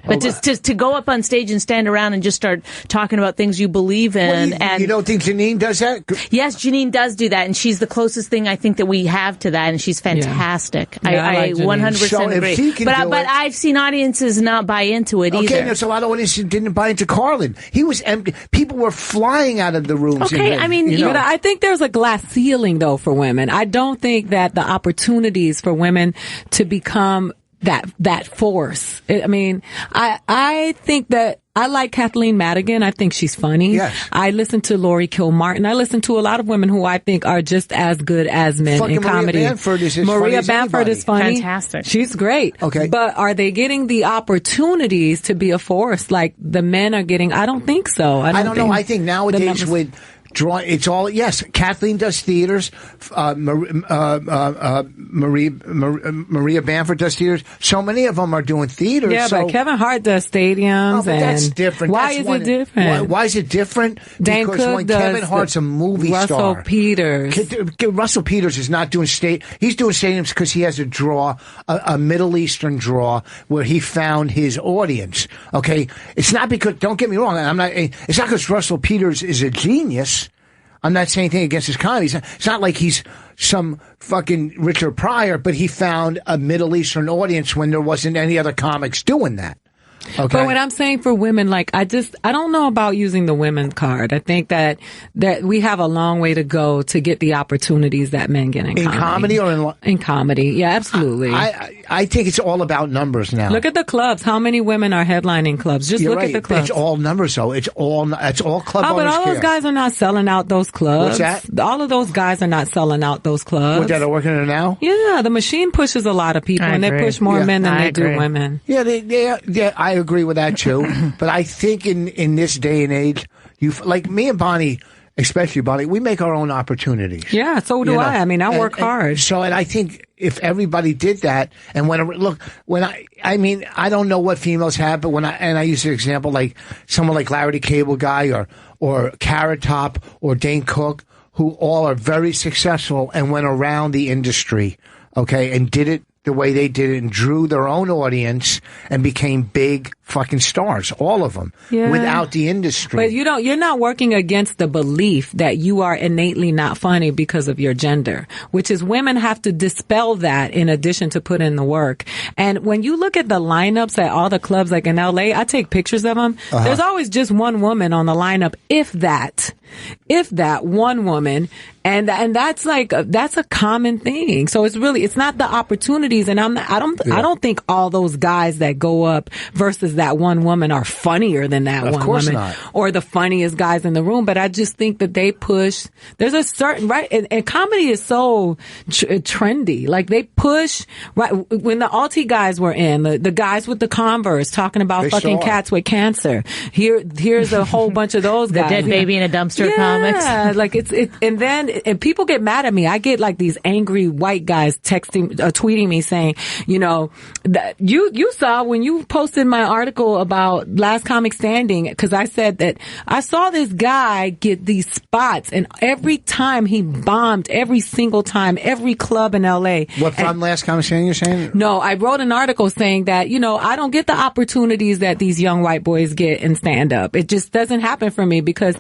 But just to go up on stage and stand around and just start talking about things you believe in. Well, and you don't think Janine does that? Yes, Janine does do that, and she's the closest thing I think that we have to that, and she's fantastic. Yeah. I 100% agree. But I've seen audiences not buy into it either. Okay, there's a lot of audiences didn't buy into Carlin. He was empty. People were flying out of the rooms. Okay, I mean, but I think there's a glass ceiling though for women. I don't think that the opportunities for women to become that force. I mean, I think that I like Kathleen Madigan. I think she's funny. Yes. I listen to Laurie Kilmartin. I listen to a lot of women who I think are just as good as men in comedy. Maria Bamford is as Maria funny Bamford as is funny. Fantastic. She's great. Okay. But are they getting the opportunities to be a force like the men are getting? I don't think so. I don't know. I think nowadays with it's all, yes, Kathleen does theaters, Maria Bamford does theaters. So many of them are doing theaters. Yeah, but Kevin Hart does stadiums. Oh, but that's different. Why is it different? Why is it different? Dan because Cook when Kevin Hart's a movie star. Russell Peters is not doing he's doing stadiums because he has a draw, a Middle Eastern draw where he found his audience. Okay? It's not because, don't get me wrong, it's not because Russell Peters is a genius. I'm not saying anything against his comedy. It's not like he's some fucking Richard Pryor, but he found a Middle Eastern audience when there wasn't any other comics doing that. Okay. But what I'm saying for women, like, I don't know about using the women's card. I think that we have a long way to go to get the opportunities that men get in comedy. In comedy or in comedy? Yeah, absolutely. I think it's all about numbers now. Look at the clubs. How many women are headlining clubs? Just You're look right. at the clubs. It's all numbers, though. It's all club owners. But all those guys are not selling out those clubs. What's that? All of those guys are not selling out those clubs. What, that are working there now? Yeah, the machine pushes a lot of people, and they push more men than they do women. Yeah, I agree with that too. But I think in this day and age, like me and Bonnie, especially Bonnie, we make our own opportunities. Yeah, so do I. I mean, I work hard. And I think if everybody did that, and I mean, I don't know what females have, but I use an example like someone like Larry the Cable Guy or Carrot Top or Dane Cook, who all are very successful and went around the industry, okay, and did it the way they did it and drew their own audience and became big fucking stars, all of them, without the industry. But you're not working against the belief that you are innately not funny because of your gender, which is women have to dispel that in addition to put in the work. And when you look at the lineups at all the clubs, like in LA, I take pictures of them. Uh-huh. There's always just one woman on the lineup, if that one woman. And that's a common thing. So it's not the opportunities. And I don't think all those guys that go up versus that one woman are funnier than that one woman. Of course not. Or the funniest guys in the room. But I just think that they push, there's a certain, right? And comedy is so trendy. Like they push, right? When the Alti guys were in, the guys with the Converse talking about fucking cats with cancer. Here's a whole bunch of those guys. The dead baby in a dumpster comics. Yeah, like and people get mad at me. I get like these angry white guys tweeting me saying, that you saw when you posted my article about Last Comic Standing, because I said that I saw this guy get these spots, and every time he bombed, every single time, every club in LA. What from Last Comic Standing you're saying? No, I wrote an article saying that, I don't get the opportunities that these young white boys get in stand up. It just doesn't happen for me because,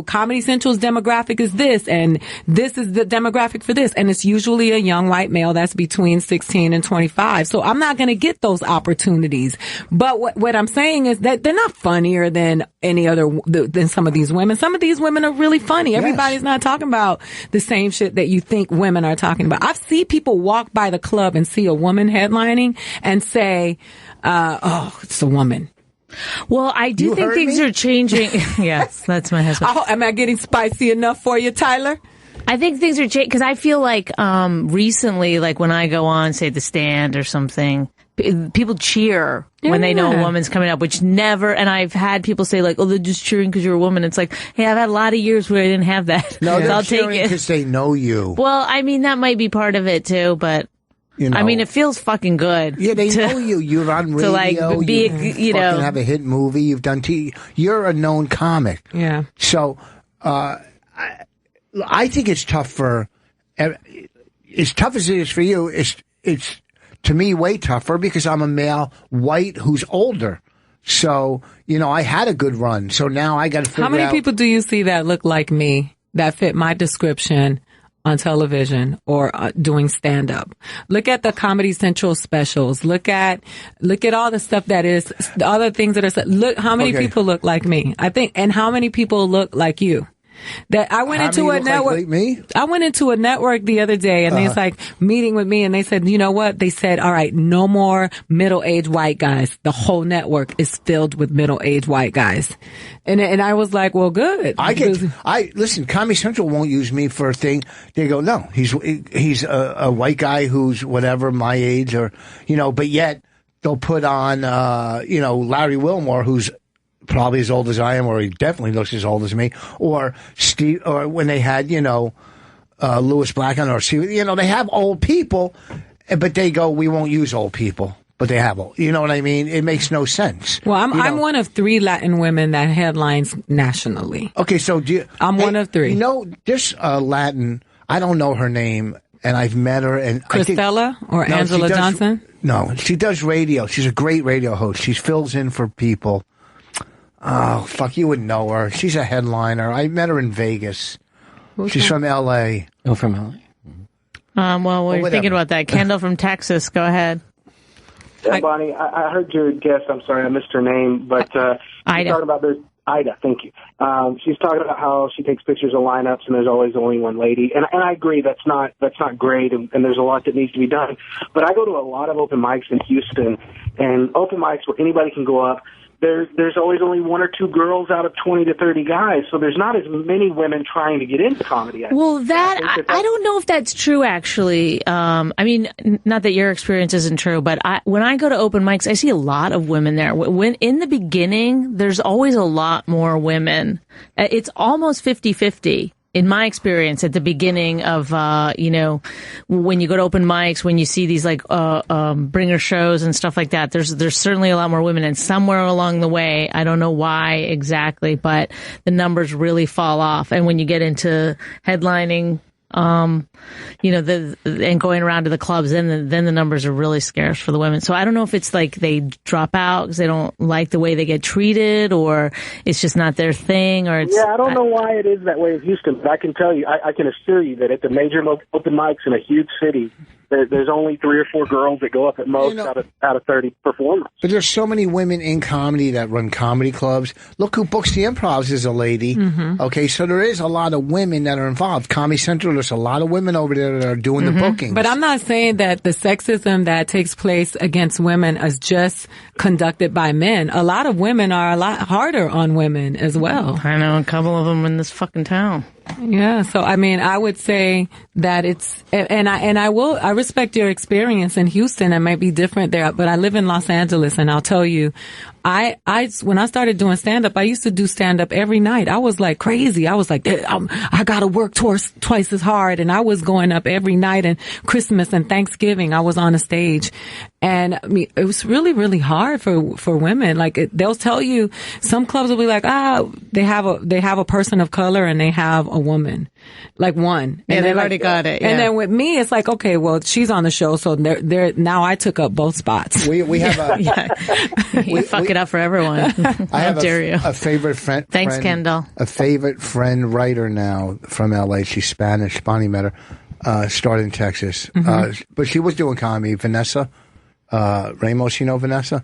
Comedy Central's demographic is this, and this is the demographic for this. And it's usually a young white male that's between 16 and 25. So I'm not going to get those opportunities. But what I'm saying is that they're not funnier than than some of these women. Some of these women are really funny. Yes. Everybody's not talking about the same shit that you think women are talking about. I've seen people walk by the club and see a woman headlining and say, it's a woman. Well, I do think things are changing. Yes, that's my husband. Am I getting spicy enough for you, Tyler? I think things are changing because I feel like recently, like when I go on, say, The Stand or something, people cheer when they know a woman's coming up, which never, and I've had people say like, oh, they're just cheering because you're a woman. It's like, hey, I've had a lot of years where I didn't have that. No, they're cheering because they know you. Well, I mean, that might be part of it too, but I mean, it feels fucking good. Yeah, they know you. You're on radio. To like be, you have a hit movie. You've done TV. You're a known comic. Yeah. So, I think it's tough as it is for you. It's to me, way tougher because I'm a male, white, who's older. So, I had a good run. So now I got to figure out. How many people do you see that look like me, that fit my description on television or doing stand-up? Look at the Comedy Central specials. Look at all the stuff that is, the other things that are, look, how many people look like me? I think, and how many people look like you? That I went into a network. Like me? I went into a network the other day, and it's like meeting with me, and they said, you know what? They said, all right, no more middle-aged white guys. The whole network is filled with middle-aged white guys, and I was like, well, good. Listen. Comedy Central won't use me for a thing. They go, no, he's a white guy who's whatever my age, or but yet they'll put on Larry Wilmore, who's probably as old as I am, or he definitely looks as old as me, or Steve, or when they had, Louis Black on, or Steve, they have old people, but they go, we won't use old people, but they have old, you know what I mean? It makes no sense. Well, I'm one of 3 Latin women that headlines nationally. Okay, so I'm one of 3. This Latin, I don't know her name, and I've met her, and Christella or Angela Johnson? No, she does radio. She's a great radio host. She fills in for people. Oh, fuck, you wouldn't know her. She's a headliner. I met her in Vegas. She's from L.A. Oh, from L.A.? Well, we're thinking about that. Kendall from Texas, go ahead. Yeah, Bonnie, I heard your guest. I'm sorry, I missed her name, but Ida. Talking about Ida, thank you. She's talking about how she takes pictures of lineups and there's always only one lady. And I agree, that's not great, and there's a lot that needs to be done. But I go to a lot of open mics in Houston, and open mics where anybody can go up. There's always only 1 or 2 girls out of 20 to 30 guys, so there's not as many women trying to get into comedy. Well, I don't know if that's true, actually. I mean, not that your experience isn't true, but when I go to open mics, I see a lot of women there. When in the beginning, there's always a lot more women. It's almost 50-50. In my experience, at the beginning of, when you go to open mics, when you see these bringer shows and stuff like that, there's certainly a lot more women. And somewhere along the way, I don't know why exactly, but the numbers really fall off. And when you get into headlining, and going around to the clubs, then the numbers are really scarce for the women. So I don't know if it's like they drop out because they don't like the way they get treated, or it's just not their thing, or it's... Yeah, I don't know why it is that way in Houston, but I can tell you, I can assure you that at the major open mics in a huge city, there's only 3 or 4 girls that go up at most out of 30 performers. But there's so many women in comedy that run comedy clubs. Look who books the Improvs is a lady. Mm-hmm. Okay, so there is a lot of women that are involved. Comedy Central, there's a lot of women over there that are doing the bookings. But I'm not saying that the sexism that takes place against women is just conducted by men. A lot of women are a lot harder on women as well. I know a couple of them in this fucking town. Yeah, so I mean, I would say that it's, and I respect your experience in Houston. It might be different there, but I live in Los Angeles, and I'll tell you, when I started doing stand-up, I used to do stand-up every night. I was like crazy. I was like, I gotta work twice as hard, and I was going up every night, and Christmas and Thanksgiving, I was on a stage. And I mean, it was really, really hard for women. Like, they'll tell you, some clubs will be like, they have a person of color and they have a woman, like one. And they've already got it. Yeah. And then with me, it's like, okay, well, she's on the show, so now I took up both spots. We have you fuck it up for everyone. I have a favorite friend. Thanks, Kendall. A favorite friend writer now from LA. She's Spanish. Bonnie met her. Started in Texas, but she was doing comedy. Vanessa Ramos, you know Vanessa?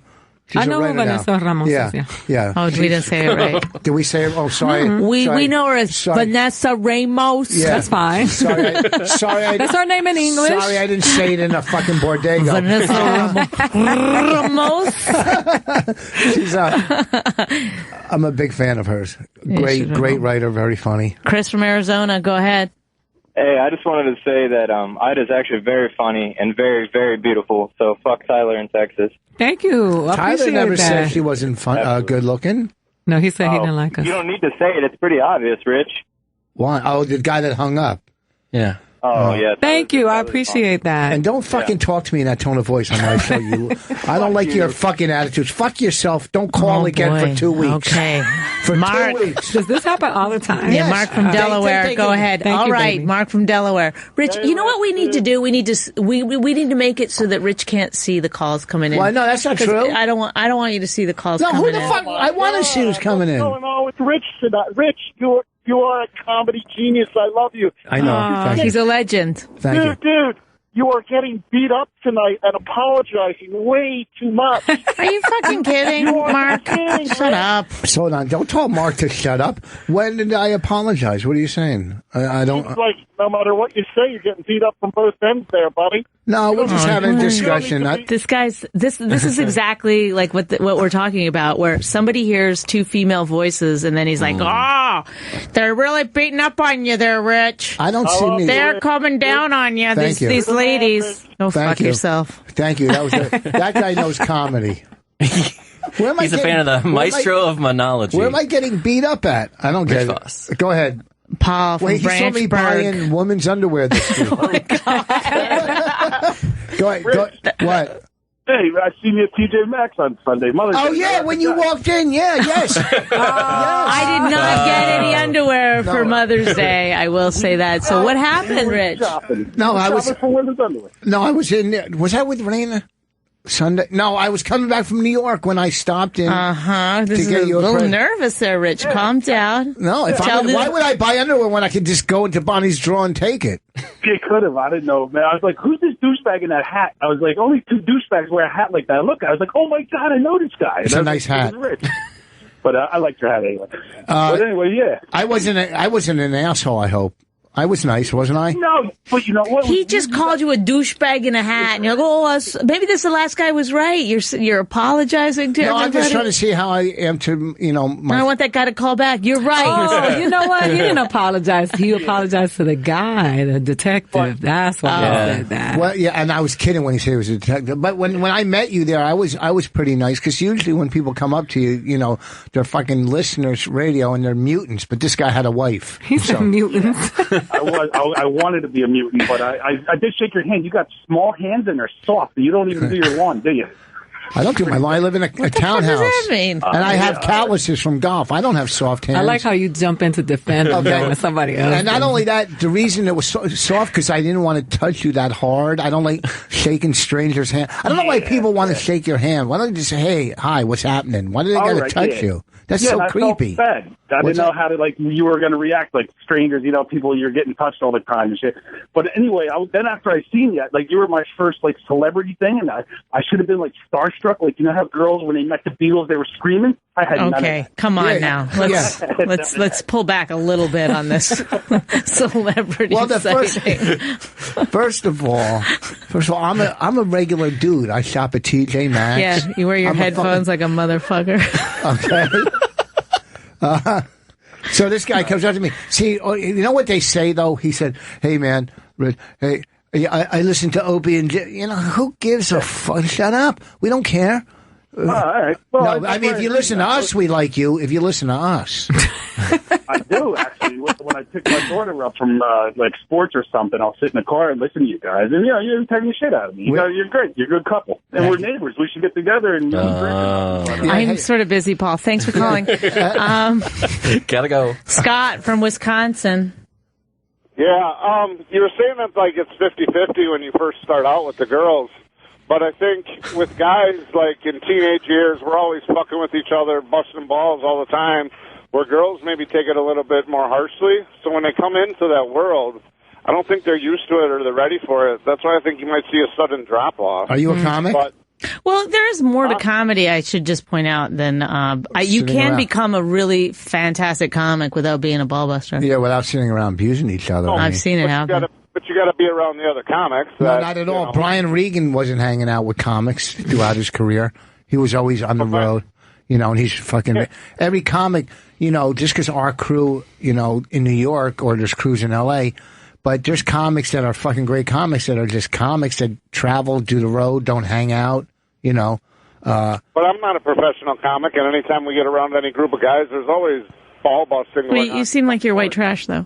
I know who Vanessa Ramos is, yeah. Oh, we didn't say it right. Did we say it? Oh, sorry. We know her as Vanessa Ramos. Yeah. That's fine. Sorry. That's her name in English. Sorry, I didn't say it in a fucking Bordego. Vanessa Ramos. I'm a big fan of hers. Great writer, very funny. Chris from Arizona, go ahead. Hey, I just wanted to say that Ida's actually very funny and very, very beautiful. So fuck Tyler in Texas. Thank you. Tyler never said she wasn't good looking. No, he said he didn't like us. You don't need to say it. It's pretty obvious, Rich. Why? Oh, the guy that hung up. Yeah. Oh, yeah. Thank you. I appreciate that. And don't fucking talk to me in that tone of voice on my show. I don't like your fucking attitudes. Fuck yourself. Don't call again for 2 weeks. Okay. For Mark, 2 weeks. Does this happen all the time? Yeah, Mark from Delaware. Go ahead. All right, baby. Mark from Delaware. Rich, you know what we need to do? We need to make it so that Rich can't see the calls coming in. Well, no, that's not true. I don't want you to see the calls coming in. No, who the fuck? I want to see who's coming in. What's going on with Rich tonight? Rich, you are a comedy genius. I love you. I know. He's a legend. Thank you. Dude, you are getting beat up tonight and apologizing way too much. Are you fucking kidding, Mark? Shut up. So don't tell Mark to shut up. When did I apologize? What are you saying? I don't. It's like, no matter what you say, you're getting beat up from both ends there, buddy. No, we're just having a discussion. This is exactly like what we're talking about, where somebody hears two female voices and then he's like, "Oh, they're really beating up on you there, Rich. I don't see me. They're coming down on you. These ladies. Go fuck yourself." Thank you. That guy knows comedy. He's a fan of the maestro of monology. Where am I getting beat up at? I don't get it. Go ahead. Paul from Wait, he saw me buying women's underwear this week. Oh my God. Go ahead. What? Hey, I seen you at TJ Maxx on Sunday. Mother's Day. Yeah, when you walked in. Yes. I did not get any underwear for Mother's Day. I will say that. So what happened, Rich? No, I was for women's underwear. No, I was in. Was that with Raina? Sunday? No, I was coming back from New York when I stopped in. This is a little nervous there, Rich. Calm down. No, why would I buy underwear when I could just go into Bonnie's drawer and take it? You could have. I didn't know, man. I was like, who's this douchebag in that hat? I was like, only two douchebags wear a hat like that. Look, I was like, oh my God, I know this guy. It's a nice hat. Rich. But I liked your hat anyway. But anyway, yeah. I wasn't an asshole, I hope. I was nice, wasn't I? No, but you know what? He just called you a douchebag in a hat, and you're like, maybe the last guy was right. You're apologizing to everybody. I'm just trying to see how I am to, I want that guy to call back. You're right. Oh, you know what? He didn't apologize. He apologized to the guy, the detective. That's why he said that. Well, yeah, and I was kidding when he said he was a detective. But when I met you there, I was pretty nice, because usually when people come up to you, they're fucking listeners, radio, and they're mutants. But this guy had a wife. He's a mutant. I wanted to be a mutant, but I did shake your hand. You got small hands and they're soft. You don't even do your lawn, do you? I don't do my lawn. I live in a townhouse. What does that mean? And I have calluses from golf. I don't have soft hands. I like how you jump into defend when somebody else. And not only that, the reason it was soft, because I didn't want to touch you that hard. I don't like shaking strangers' hands. I don't know why people want to shake your hand. Why don't you just say, hey, hi, what's happening? Why do they got to touch you? That's so creepy. I didn't know how to, you were going to react like strangers, people, you're getting touched all the time and shit. But anyway, then after I seen you, you were my first, celebrity thing, and I should have been, starstruck. How girls, when they met the Beatles, they were screaming? I had none of that. Come on now. Let's pull back a little bit on this celebrity sighting. First of all, I'm a regular dude. I shop at TJ Maxx. Yeah, you wear your headphones like a motherfucker. Okay. So this guy comes up to me. See, you know what they say, though? He said, hey, man, hey, I listen to Opie and... who gives a fuck? Shut up. We don't care. All right. Well, no, if you listen to us, we like you. If you listen to us. I do, actually. When I pick my daughter up from, sports or something, I'll sit in the car and listen to you guys. And, you're taking the shit out of me. You're great. You're a good couple. And we're neighbors. We should get together and drink. I'm sort of busy, Paul. Thanks for calling. Gotta go. Scott from Wisconsin. Yeah, you were saying that, it's 50-50 when you first start out with the girls. But I think with guys, in teenage years, we're always fucking with each other, busting balls all the time, where girls maybe take it a little bit more harshly. So when they come into that world, I don't think they're used to it or they're ready for it. That's why I think you might see a sudden drop-off. Are you a comic? Well, there is more to comedy, I should just point out, than you can become a really fantastic comic without being a ballbuster. Yeah, without sitting around abusing each other. I've seen it happen. But you got to be around the other comics. No, not at all. Brian Regan wasn't hanging out with comics throughout his career. He was always on the road, and he's fucking... Every comic, just because our crew, in New York, or there's crews in L.A., but there's comics that are fucking great comics that are just comics that travel, do the road, don't hang out, But I'm not a professional comic, and anytime we get around any group of guys, there's always ball busting. You seem like you're white trash, though.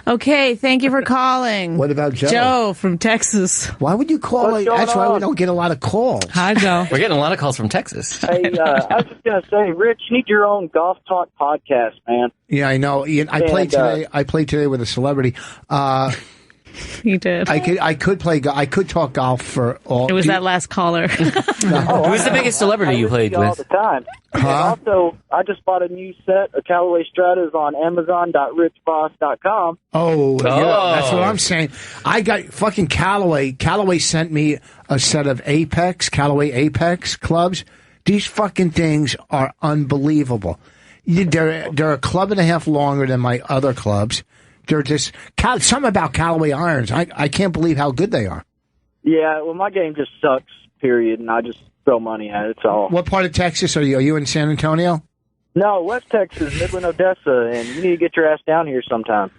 Okay, thank you for calling. What about Joe? Joe from Texas. Why would you call? That's why we don't get a lot of calls. Hi, Joe. We're getting a lot of calls from Texas. Hey, I was just going to say, Rich, you need your own golf talk podcast, man. Yeah, I know. Ian, I played today with a celebrity. You did. I could talk golf for all. It was that last caller. Who's the biggest celebrity you played with? All the time. And also, I just bought a new set of Callaway Stratas on Amazon.richvoss.com. Oh, yeah, that's what I'm saying. I got fucking Callaway. Callaway sent me a set of Callaway Apex clubs. These fucking things are unbelievable. They're a club and a half longer than my other clubs. They're just something about Callaway irons. I can't believe how good they are. Yeah, well, my game just sucks, period, and I just throw money at it. That's all. What part of Texas are you? Are you in San Antonio? No, West Texas, Midland, Odessa, and you need to get your ass down here sometime.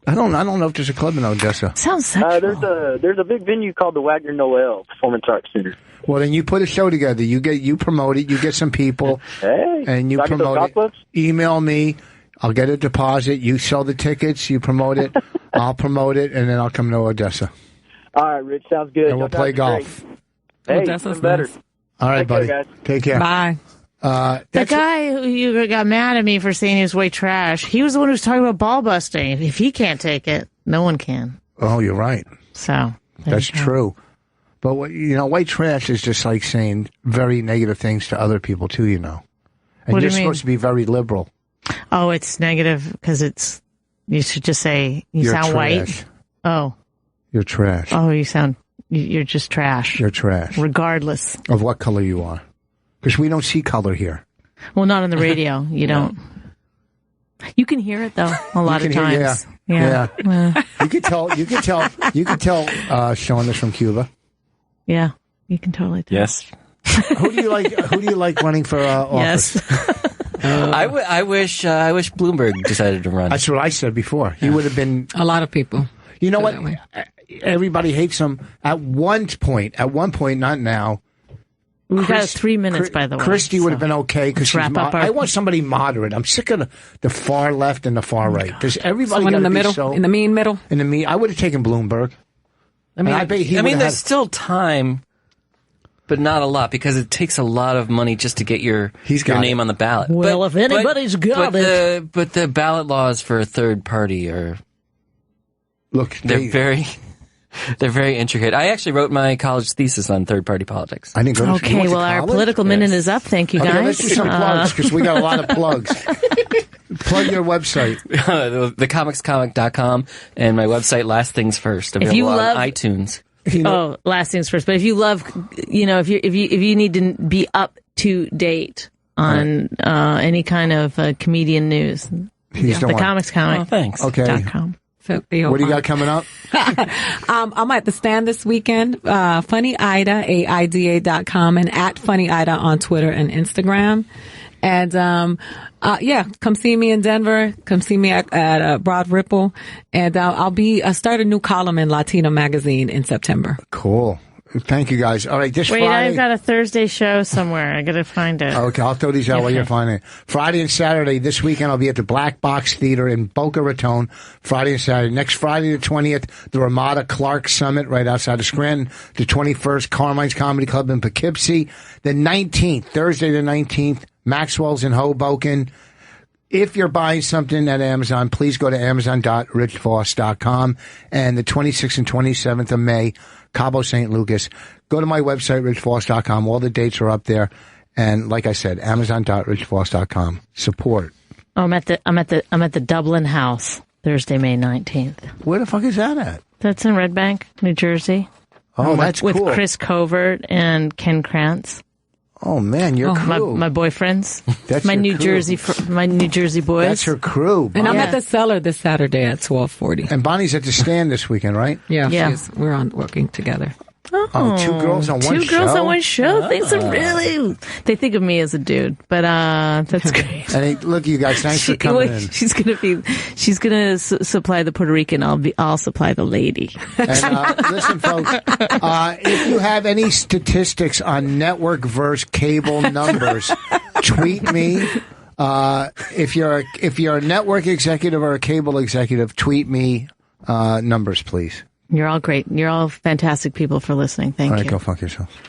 I don't know if there's a club in Odessa. Sounds sexual. There's a big venue called the Wagner Noel Performance Arts Center. Well, then you put a show together. You promote it. You get some people, and you promote it. Email me. I'll get a deposit. You sell the tickets. You promote it. I'll promote it, and then I'll come to Odessa. All right, Rich. Sounds good. And we'll play golf. Hey, Odessa's better. Nice. All right, buddy. Guys. Take care. Bye. The guy who got mad at me for saying he was white trash, he was the one who was talking about ball busting. If he can't take it, no one can. Oh, you're right. So that's true. But white trash is just like saying very negative things to other people too. And you're supposed to be very liberal. Oh, it's negative because you should just say you sound trash. white. Oh. You're trash. Oh, you're just trash. You're trash. Regardless of what color you are. Because we don't see color here. Well, not on the radio. You don't. You can hear it though a lot of times. Yeah. You could tell Sean is from Cuba. Yeah. You can totally tell. Yes. Who do you like running for office? Yes. I wish Bloomberg decided to run. That's what I said before. He would have been a lot of people. You know what? Everybody hates him at one point, not now. We've got 3 minutes, by the way. Christie would have been okay because I want somebody moderate. I'm sick of the far left and the far right. Does everybody someone in the middle? In the mean middle? In the mean, I would have taken Bloomberg. I mean, there's still time. But not a lot, because it takes a lot of money just to get your name on the ballot. Well, if anybody's got it. But the ballot laws for a third party are... Look, they're very intricate. I actually wrote my college thesis on third-party politics. I didn't go to Okay, well, our political minute is up. Thank you, guys. Let's do some plugs, because we got a lot of plugs. Plug your website. thecomicscomic.com and my website, Last Things First, available on iTunes. Last things first. But if you love, if you need to be up to date on any kind of comedian news, the Comics Comic. Oh, thanks. Okay. .com. What do you got coming up? I'm at the Stand this weekend. Funny Ida, AIDA.com, and at Funny Ida on Twitter and Instagram. And, come see me in Denver. Come see me at Broad Ripple. And I'll start a new column in Latino Magazine in September. Cool. Thank you, guys. All right, Friday. I've got a Thursday show somewhere. I got to find it. Okay, I'll throw these out while you're finding it. Friday and Saturday this weekend, I'll be at the Black Box Theater in Boca Raton. Friday and Saturday. Next Friday, the 20th, the Ramada Clark Summit right outside of Scranton. The 21st, Carmine's Comedy Club in Poughkeepsie. The 19th, Thursday the 19th, Maxwell's in Hoboken. If you're buying something at Amazon, please go to amazon.richvoss.com. And the 26th and 27th of May, Cabo St. Lucas. Go to my website, richvoss.com. All the dates are up there. And like I said, amazon.richvoss.com. Support. Oh, I'm at the Dublin House, Thursday, May 19th. Where the fuck is that at? That's in Red Bank, New Jersey. Oh, that's cool. With Chris Covert and Ken Krantz. Oh man, your crew. My boyfriends. That's my New crew. My New Jersey boys. That's her crew. And I'm at the Cellar this Saturday at 12:40. And Bonnie's at the Stand this weekend, right? Yeah. We're working together. Oh, two girls on one show. 2 girls on one show. Things are really. They think of me as a dude, but that's great. And look, you guys, thanks for coming in. She's gonna supply the Puerto Rican. I'll supply the lady. And listen, folks, if you have any statistics on network versus cable numbers, tweet me. If you're a network executive or a cable executive, tweet me numbers, please. You're all great. You're all fantastic people for listening. Thank you. All right, go fuck yourself.